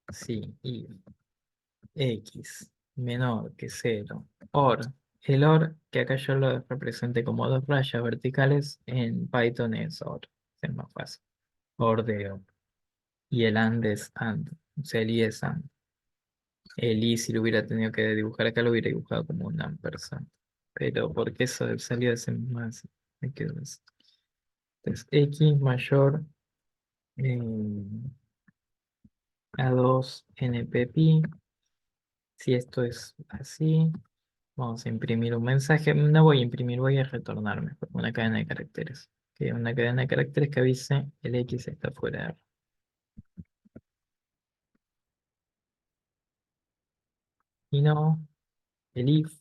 si y x menor que 0, or, el or, que acá yo lo representé como dos rayas verticales, en Python es or, es más fácil, or de or. Y el and es and, o sea, el i es and. El i, si lo hubiera tenido que dibujar acá, lo hubiera dibujado como un ampersand. Pero porque eso salió de ese mismo, me quedo así. Entonces, x mayor a 2 npp. Si esto es así, vamos a imprimir un mensaje. No voy a imprimir, voy a retornarme una cadena de caracteres. Que una cadena de caracteres que avise el x está fuera de R. Y no, el if.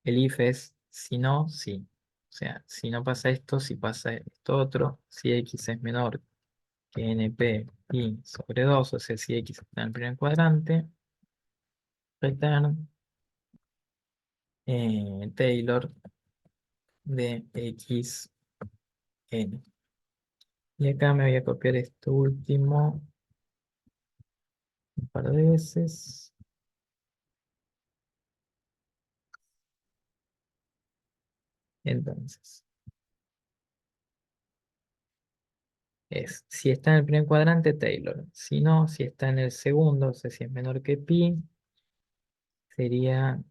El if es si no, sí. O sea, si no pasa esto, si pasa esto otro, si x es menor que np pi sobre 2, o sea, si x está en el primer cuadrante, return Taylor de x n. Y acá me voy a copiar esto último un par de veces. Entonces, es si está en el primer cuadrante, Taylor. Si no, si está en el segundo, o sea, si es menor que pi, sería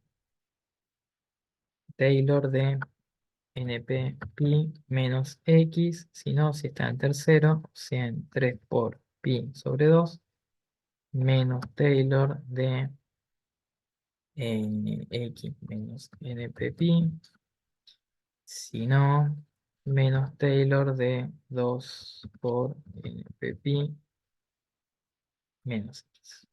Taylor de np pi menos x. Si no, si está en tercero, o sea, en 3 por pi sobre 2, menos Taylor de x menos np pi. Si no, menos Taylor de 2 por np pi menos x.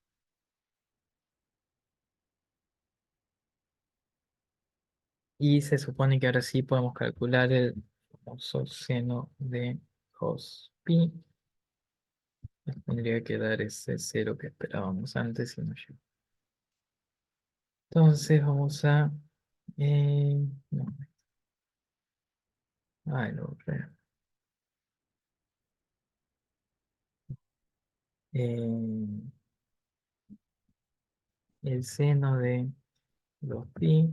Y se supone que ahora sí podemos calcular el famoso seno de cos pi. Nos tendría que dar ese cero que esperábamos antes y no llegó. Entonces vamos a... no, lo borré. El seno de 2pi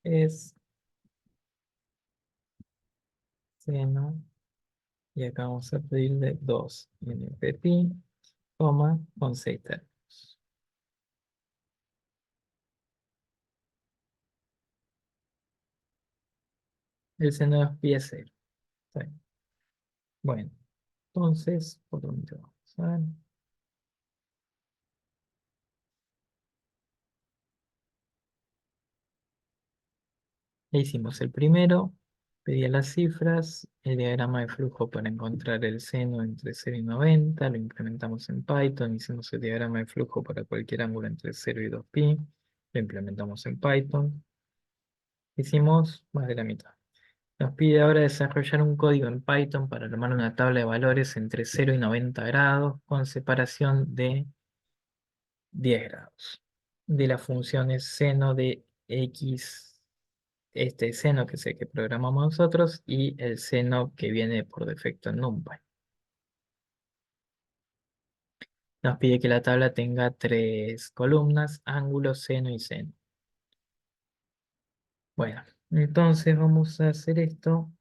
es seno, y acá vamos a pedirle 2 np pi, coma, con 6 términos. El seno de 2pi es 0. Está bien. Bueno, entonces, ¿por dónde vamos? A ver. Ya hicimos el primero, pedía las cifras, el diagrama de flujo para encontrar el seno entre 0 y 90, lo implementamos en Python, hicimos el diagrama de flujo para cualquier ángulo entre 0 y 2pi, lo implementamos en Python, hicimos más de la mitad. Nos pide ahora desarrollar un código en Python para armar una tabla de valores entre 0 y 90 grados con separación de 10 grados de las funciones seno de x, este seno que es el que programamos nosotros, y el seno que viene por defecto en NumPy. Nos pide que la tabla tenga 3 columnas: ángulo, seno y seno. Bueno, entonces vamos a hacer esto,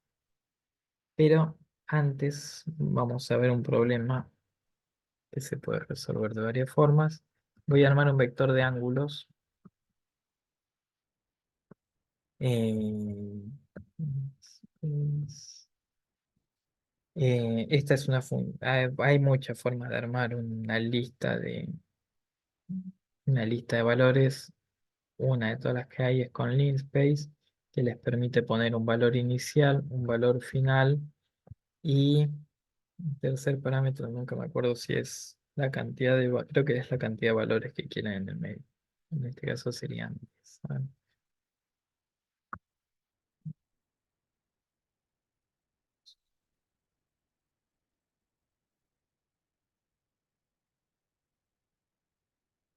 pero antes vamos a ver un problema que se puede resolver de varias formas. Voy a armar un vector de ángulos. Eh, esta es una hay muchas formas de armar una lista de valores. Una de todas las que hay es con linspace, que les permite poner un valor inicial, un valor final y un tercer parámetro. Nunca me acuerdo si es la cantidad creo que es la cantidad de valores que quieren en el medio. En este caso serían 10.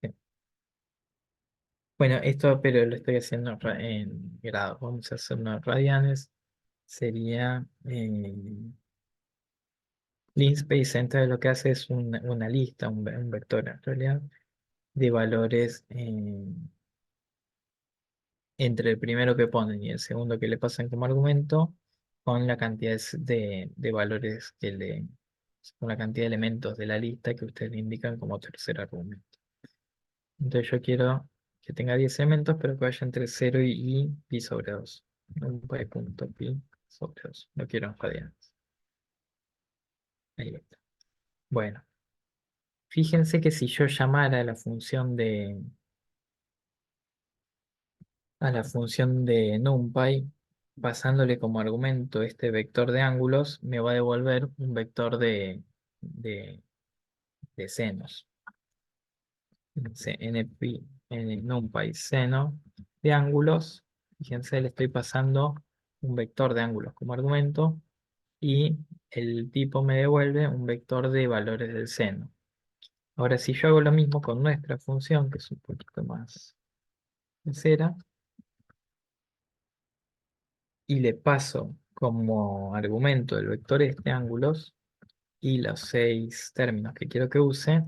Bien. Bueno, esto, pero lo estoy haciendo en grados. Vamos a hacerlo en radianes. Sería Linspace, entonces lo que hace es una lista, un vector en realidad, de valores entre el primero que ponen y el segundo que le pasan como argumento, con la cantidad de valores con la cantidad de elementos de la lista que ustedes le indican como tercer argumento. Entonces yo quiero que tenga 10 elementos, pero que vaya entre 0 y pi sobre 2. Punto pi sobre 2. Lo quiero en radianes. Ahí está. Bueno, fíjense que si yo llamara a la función de NumPy, pasándole como argumento este vector de ángulos, me va a devolver un vector de, de senos. NumPy seno de ángulos. Fíjense, le estoy pasando un vector de ángulos como argumento y el tipo me devuelve un vector de valores del seno. Ahora, si yo hago lo mismo con nuestra función, que es un poquito más cera, y le paso como argumento el vector este ángulos y los 6 términos que quiero que use,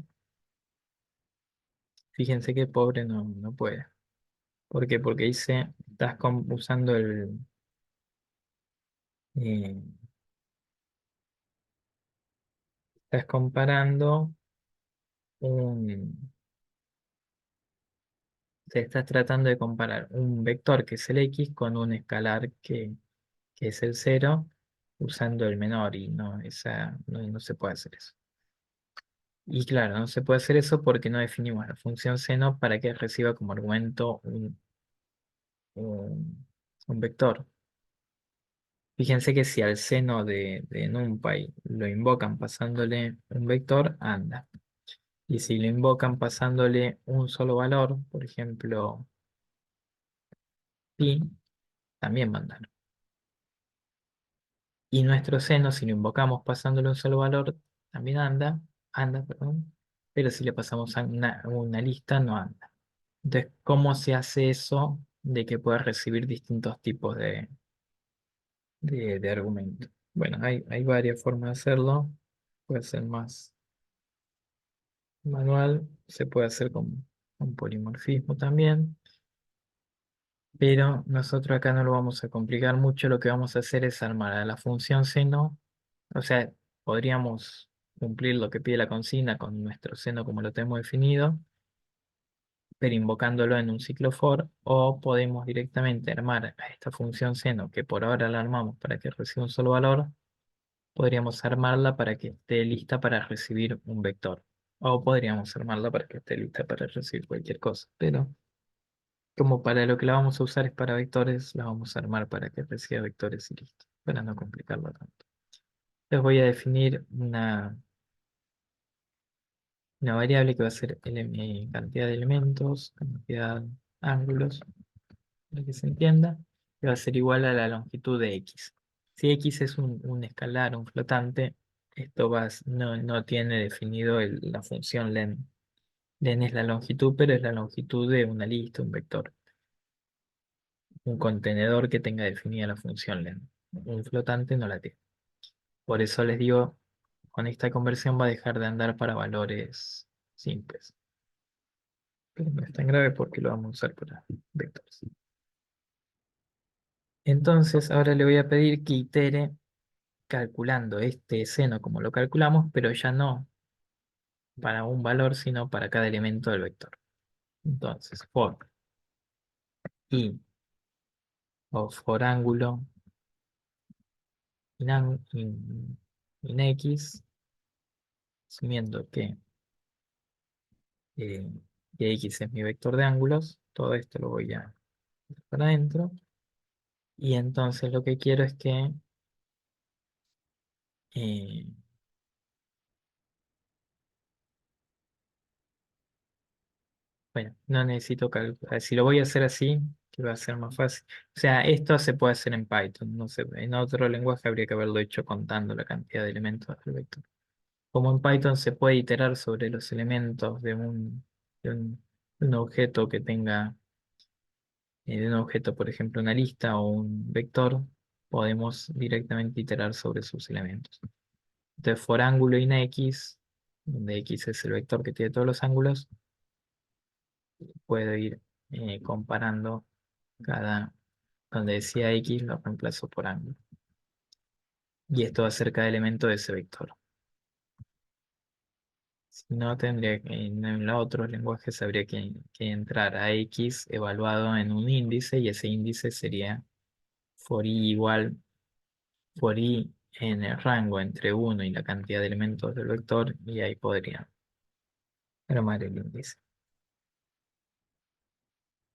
fíjense que pobre no puede. ¿Por qué? Porque estás usando eh, estás comparando se estás tratando de comparar un vector que es el X con un escalar que es el cero, usando el menor, y no se puede hacer eso. Y claro, no se puede hacer eso porque no definimos la función seno para que reciba como argumento un vector. Fíjense que si al seno de NumPy lo invocan pasándole un vector, anda. Y si lo invocan pasándole un solo valor, por ejemplo, pi, también mandan. Y nuestro seno, si lo invocamos pasándole un solo valor, también anda, perdón. Pero si le pasamos a una lista, no anda. Entonces, ¿cómo se hace eso de que pueda recibir distintos tipos de argumentos? Bueno, hay varias formas de hacerlo. Puede ser más manual, se puede hacer con polimorfismo también. Pero nosotros acá no lo vamos a complicar mucho. Lo que vamos a hacer es armar a la función seno. O sea, podríamos cumplir lo que pide la consigna con nuestro seno como lo tenemos definido, pero invocándolo en un ciclo for, o podemos directamente armar a esta función seno, que por ahora la armamos para que reciba un solo valor, podríamos armarla para que esté lista para recibir un vector. O podríamos armarla para que esté lista para recibir cualquier cosa, pero como para lo que la vamos a usar es para vectores, la vamos a armar para que reciba vectores y listo, para no complicarlo tanto. Les voy a definir una variable que va a ser cantidad de elementos, cantidad de ángulos, para que se entienda, que va a ser igual a la longitud de x. Si x es un escalar, un flotante, esto no tiene definido la función len. Len es la longitud, pero es la longitud de una lista, un vector. Un contenedor que tenga definida la función len. Un flotante no la tiene. Por eso les digo, con esta conversión va a dejar de andar para valores simples. Pero no es tan grave porque lo vamos a usar para vectores. Entonces, ahora le voy a pedir que itere calculando este seno como lo calculamos, pero ya no para un valor, sino para cada elemento del vector. Entonces, for i o for ángulo in x, asumiendo eh, que x es mi vector de ángulos, todo esto lo voy a poner para adentro. Y entonces lo que quiero es que eh, bueno, no necesito calcular. Si lo voy a hacer así, que va a ser más fácil. O sea, esto se puede hacer en Python. No sé, en otro lenguaje habría que haberlo hecho contando la cantidad de elementos del vector. Como en Python se puede iterar sobre los elementos de un objeto que tenga de un objeto, por ejemplo, una lista o un vector, podemos directamente iterar sobre sus elementos. Entonces, for ángulo in X, donde X es el vector que tiene todos los ángulos, puedo ir comparando donde decía X, lo reemplazo por ángulo. Y esto acerca del elemento de ese vector. Si no, tendría que, en los otros lenguajes habría que entrar a X evaluado en un índice, y ese índice sería for i igual, for i en el rango entre 1 y la cantidad de elementos del vector, y ahí podría armar el índice.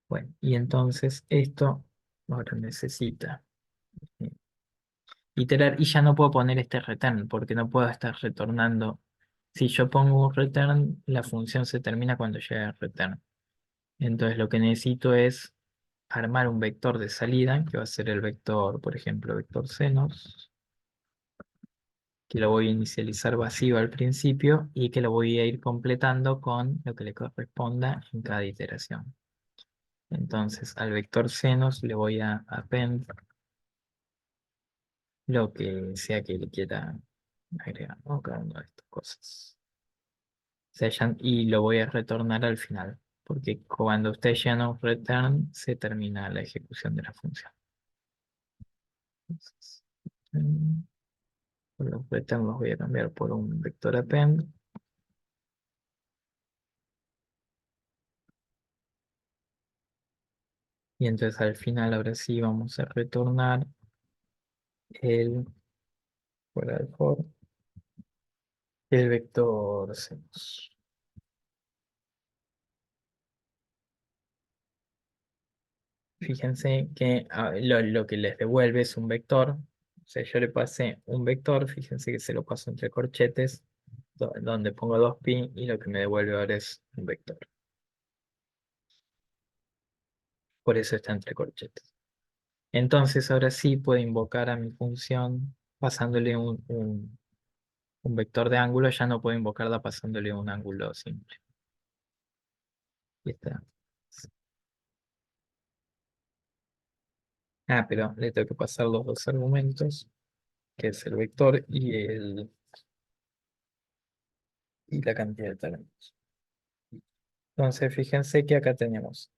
Bueno, y entonces esto ahora necesita iterar, y ya no puedo poner este return, porque no puedo estar retornando. Si yo pongo un return, la función se termina cuando llega el return. Entonces lo que necesito es armar un vector de salida, que va a ser el vector, por ejemplo, vector senos, que lo voy a inicializar vacío al principio y que lo voy a ir completando con lo que le corresponda en cada iteración. Entonces al vector senos le voy a append lo que sea que le quiera agregar, ¿no? Cada una de estas cosas. Y lo voy a retornar al final, porque cuando usted llena un return, se termina la ejecución de la función. Entonces, los return los voy a cambiar por un vector append. Y entonces al final, ahora sí, vamos a retornar el, fuera del for, el vector senos. Fíjense que lo que les devuelve es un vector. O sea, yo le pasé un vector, fíjense que se lo paso entre corchetes, donde pongo 2pi, y lo que me devuelve ahora es un vector. Por eso está entre corchetes. Entonces ahora sí puedo invocar a mi función pasándole un vector de ángulo. Ya no puedo invocarla pasándole un ángulo simple. Y está. Ah, pero le tengo que pasar los dos argumentos, que es el vector y la cantidad de talentos. Entonces fíjense que acá tenemos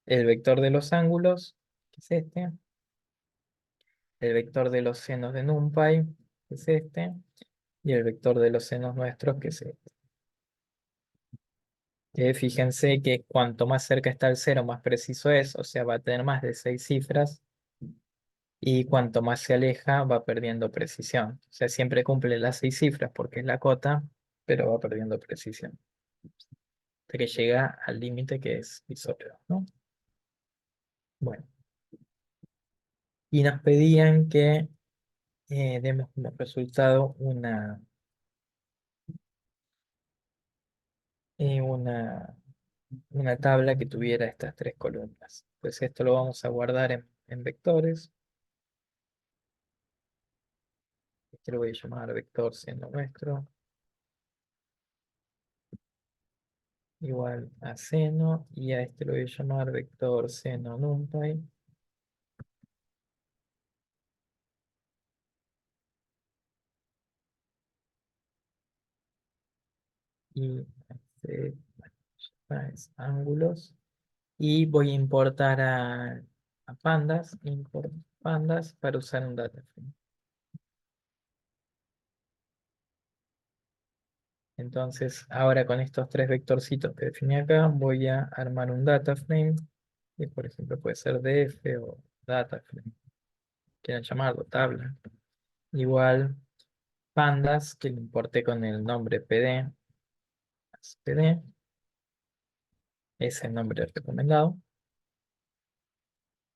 el vector de los ángulos, que es este, el vector de los senos de NumPy, que es este, y el vector de los senos nuestros, que es este. Fíjense que cuanto más cerca está el cero, más preciso es, o sea, va a tener más de 6 cifras, y cuanto más se aleja, va perdiendo precisión. O sea, siempre cumple las 6 cifras porque es la cota, pero va perdiendo precisión. Hasta que llega al límite que es isósceles, ¿no? Bueno. Y nos pedían que demos como resultado eh, una, una tabla que tuviera estas 3 columnas. Pues esto lo vamos a guardar en vectores. Este lo voy a llamar vector siendo nuestro, igual a seno, y a este lo voy a llamar vector seno numpy. Y este, ya es ángulos. Y voy a importar a pandas, import pandas para usar un data frame. Entonces, ahora con estos 3 vectorcitos que definí acá, voy a armar un data frame, que por ejemplo puede ser df o data frame, quieran llamarlo, tabla. Igual pandas, que lo importé con el nombre pd, pd, es el nombre recomendado.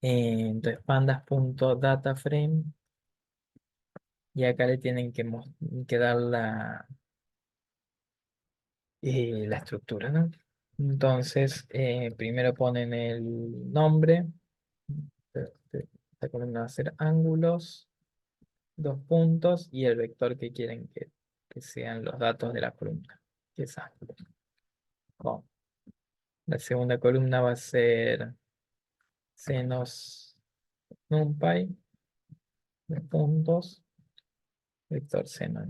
Entonces pandas.dataframe, y acá le tienen que dar la estructura, ¿no? Entonces, primero ponen el nombre. Esta columna va a ser ángulos, 2 puntos, y el vector que quieren que sean los datos de la columna, que es ángulo. Bon. La segunda columna va a ser senos NumPy, de puntos, vector seno.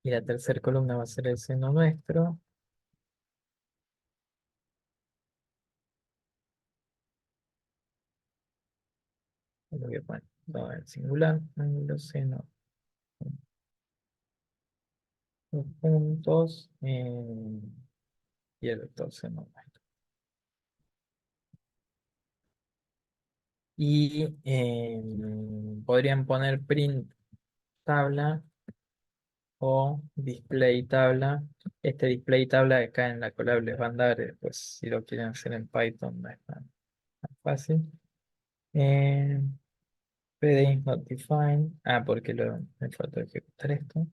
Y la tercera columna va a ser el seno nuestro. Lo voy a poner todo en singular, ángulo seno, dos puntos, y el vector seno nuestro. Y podrían poner print tabla o display tabla. Este display tabla acá en la Colab les van a dar, pues si lo quieren hacer en Python no es tan fácil. PD is not defined. Porque me faltó ejecutar esto.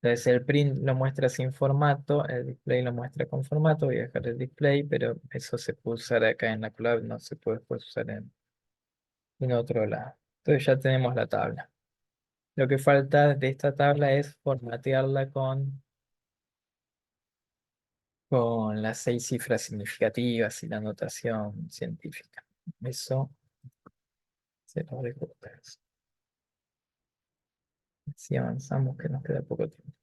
Entonces el print lo muestra sin formato, el display lo muestra con formato. Voy a dejar el display, pero eso se puede usar acá en la Colab, no se puede después usar en otro lado. Entonces ya tenemos la tabla. Lo que falta de esta tabla es formatearla con las 6 cifras significativas y la notación científica. Eso se lo dejo a ustedes. Así avanzamos, que nos queda poco tiempo.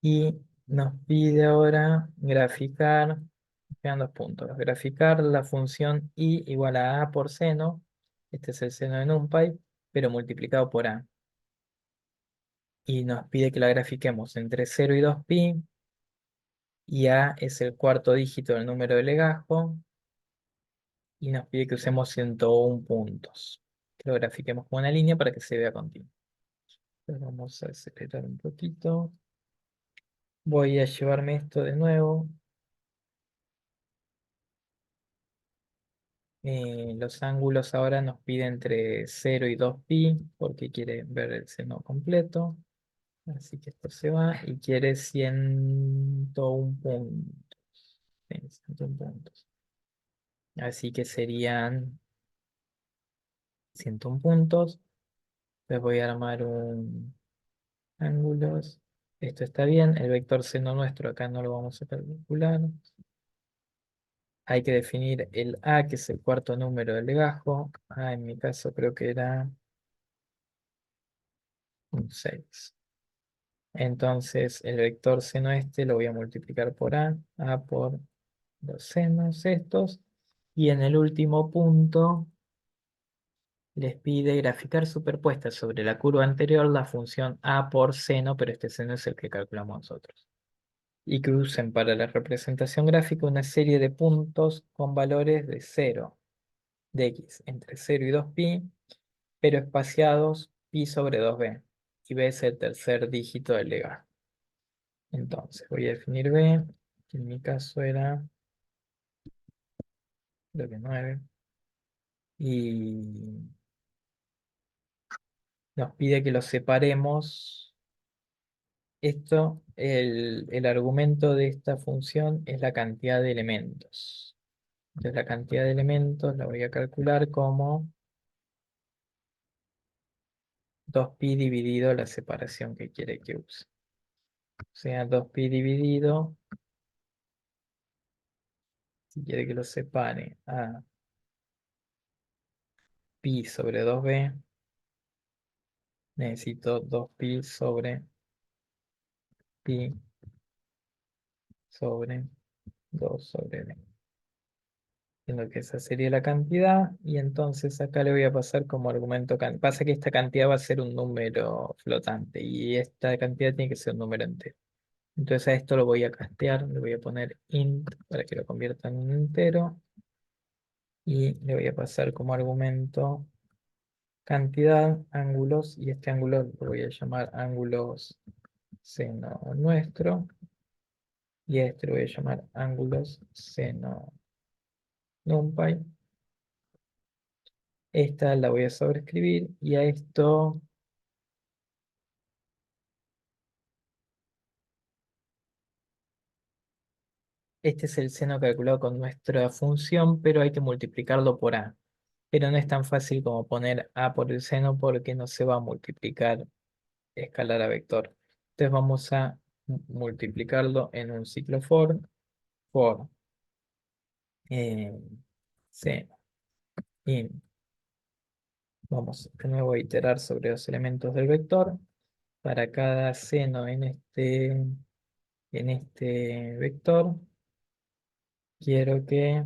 Y nos pide ahora graficar, quedan 2 puntos, graficar la función y igual a por seno. Este es el seno de NumPy, pero multiplicado por a. Y nos pide que la grafiquemos entre 0 y 2pi, y a es el cuarto dígito del número de legajo, y nos pide que usemos 101 puntos. Que lo grafiquemos con una línea para que se vea continuo. Entonces vamos a acelerar un poquito. Voy a llevarme esto de nuevo. Los ángulos ahora nos pide entre 0 y 2pi, porque quiere ver el seno completo. Así que esto se va y quiere 101 puntos. Sí, 101 puntos. Así que serían 101 puntos. Les voy a armar un ángulos. Esto está bien. El vector seno nuestro acá no lo vamos a calcular. Hay que definir el a, que es el cuarto número del legajo. En mi caso creo que era un 6. Entonces el vector seno este lo voy a multiplicar por a por los senos estos. Y en el último punto les pide graficar superpuesta sobre la curva anterior la función a por seno, pero este seno es el que calculamos nosotros. Y que usen para la representación gráfica una serie de puntos con valores de 0, de x, entre 0 y 2pi, pero espaciados pi sobre 2b. Y b es el tercer dígito del legajo. Entonces voy a definir b, que en mi caso era, creo que 9. Y nos pide que los separemos. Esto, el argumento de esta función es la cantidad de elementos. Entonces la cantidad de elementos la voy a calcular como 2pi dividido la separación que quiere que use. O sea, 2pi dividido, si quiere que lo separe a pi sobre 2b, necesito 2pi sobre pi sobre 2 sobre b. Entiendo que esa sería la cantidad, y entonces acá le voy a pasar como argumento. Pasa que esta cantidad va a ser un número flotante, y esta cantidad tiene que ser un número entero. Entonces a esto lo voy a castear, le voy a poner int para que lo convierta en un entero, y le voy a pasar como argumento cantidad, ángulos, y este ángulo lo voy a llamar ángulos seno nuestro, y a este lo voy a llamar ángulos seno NumPy. Esta la voy a sobreescribir, y a esto este es el seno calculado con nuestra función, pero hay que multiplicarlo por a. Pero no es tan fácil como poner a por el seno, porque no se va a multiplicar escalar a vector. Entonces vamos a multiplicarlo en un ciclo for seno in. Vamos de nuevo a iterar sobre los elementos del vector. Para cada seno en este vector, quiero que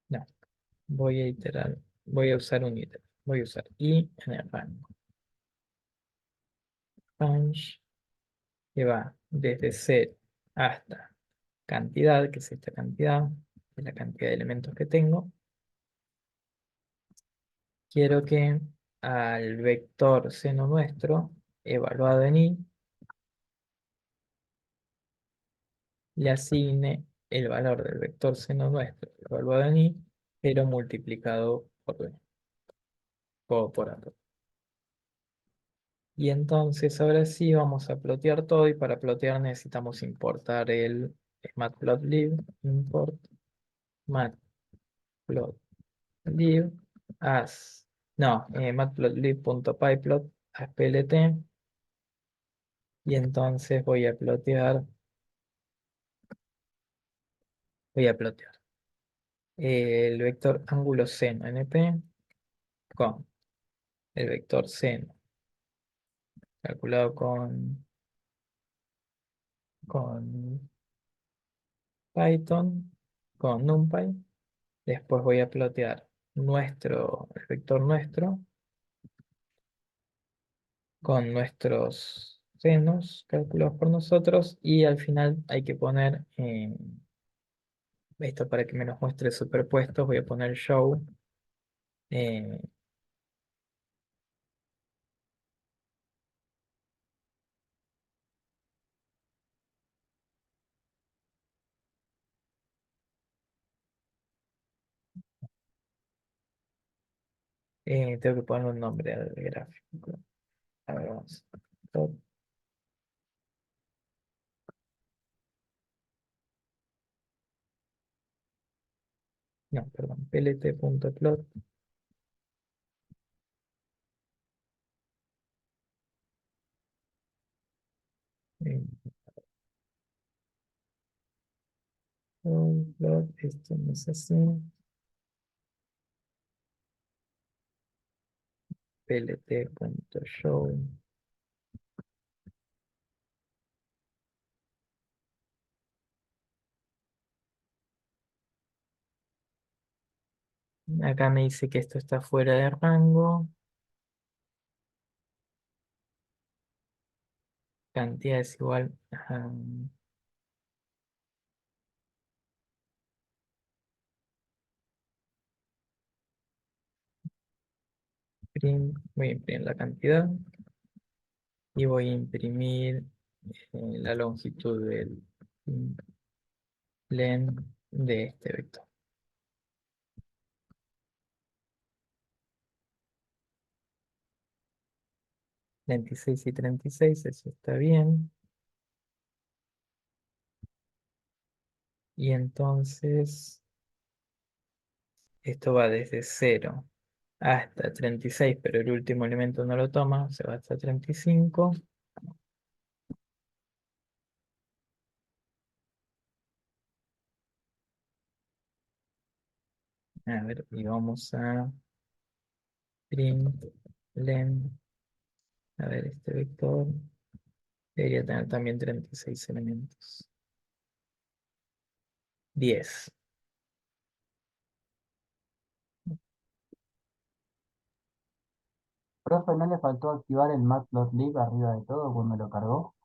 no, voy a iterar, voy a usar un ítem. Voy a usar i en el rango. Range que va desde 0 hasta cantidad, que es esta cantidad, de la cantidad de elementos que tengo. Quiero que al vector seno nuestro, evaluado en i, le asigne el valor del vector seno nuestro, evaluado en i, pero multiplicado por b, o por a. Y entonces ahora sí vamos a plotear todo, y para plotear necesitamos importar el matplotlib, import matplotlib as, no, matplotlib.pyplot as plt, y entonces voy a plotear el vector ángulo seno np con el vector seno calculado con Python, con NumPy. Después voy a plotear el vector nuestro con nuestros senos calculados por nosotros, y al final hay que poner esto para que me los muestre superpuestos. Voy a poner show eh, tengo que poner un nombre al gráfico. A ver, vamos. Plot. No, perdón, plt.plot. eh, plot, esto no es así. Plt.show. Acá me dice que esto está fuera de rango. Cantidad es igual a voy a imprimir la cantidad y voy a imprimir la longitud del len de este vector. 36 y 36, eso está bien. Y entonces esto va desde 0 hasta 36, pero el último elemento no lo toma, se va hasta 35. A ver, y vamos a print len. A ver, este vector debería tener también 36 elementos. 10. Profe, ¿no le faltó activar el matplotlib arriba de todo cuando lo cargó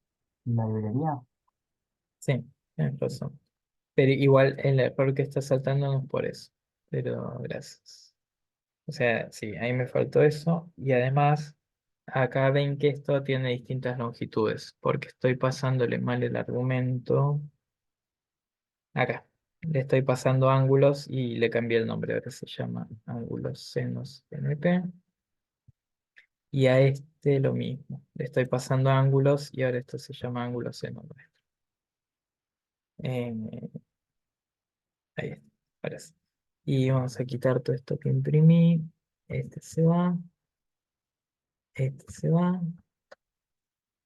en la librería? Sí, tienes razón. Pero igual el error que está saltando no es por eso. Pero gracias. O sea, sí, ahí me faltó eso. Y además, acá ven que esto tiene distintas longitudes, porque estoy pasándole mal el argumento. Acá. Le estoy pasando ángulos y le cambié el nombre. Ahora se llama ángulos senos NP. Y a este lo mismo. Le estoy pasando ángulos y ahora esto se llama ángulo seno nuestro. Eh, ahí está. Ahora sí. Y vamos a quitar todo esto que imprimí. Este se va. Este se va.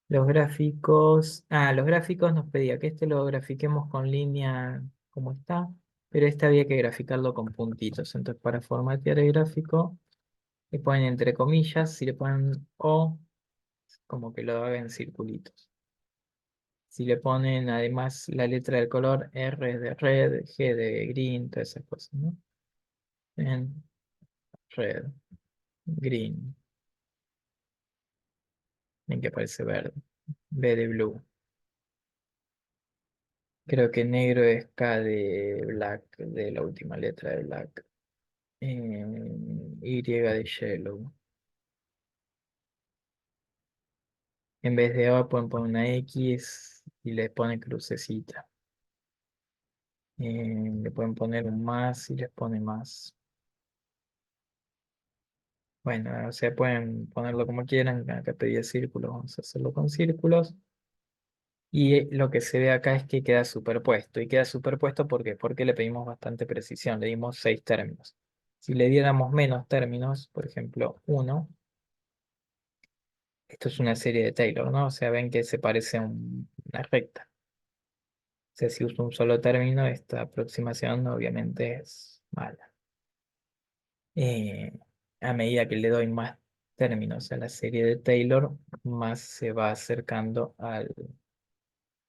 Los gráficos. Los gráficos nos pedía que este lo grafiquemos con línea como está. Pero este había que graficarlo con puntitos. Entonces, para formatear el gráfico, le ponen entre comillas. Si le ponen O, como que lo haga en circulitos. Si le ponen además la letra del color, R de red, G de green, todas esas cosas, ¿no? En red, green, en que aparece verde, B de blue. Creo que negro es K de black, de la última letra de black. Y de yellow. En vez de O pueden poner una X y le ponen crucecita. Le pueden poner un más y les pone más. Bueno, o sea, pueden ponerlo como quieran. Acá pedía círculos, vamos a hacerlo con círculos. Y lo que se ve acá es que queda superpuesto. Y queda superpuesto porque le pedimos bastante precisión. Le dimos 6 términos. Si le diéramos menos términos, por ejemplo, 1, esto es una serie de Taylor, ¿no? O sea, ven que se parece a una recta. O sea, si uso un solo término, esta aproximación obviamente es mala. A medida que le doy más términos a la serie de Taylor, más se va acercando al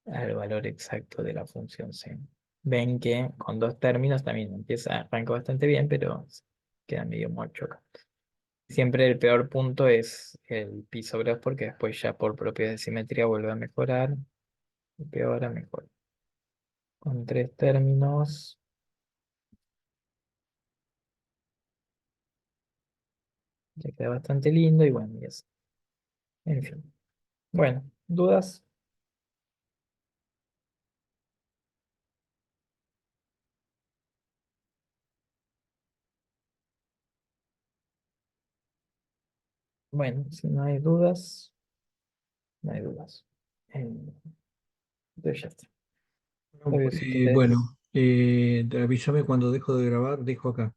valor exacto de la función C. Ven que con 2 términos también arranca bastante bien, pero queda medio muerto acá. Siempre el peor punto es el pi sobre 2 porque después ya por propiedad de simetría vuelve a mejorar. Y peor a mejor. Con 3 términos. Ya queda bastante lindo y bueno, ya está. En fin. Bueno, ¿dudas? Bueno, si no hay dudas, no hay dudas. Entonces ya está. No, Obvio, si querés. bueno, avísame cuando dejo de grabar, dejo acá.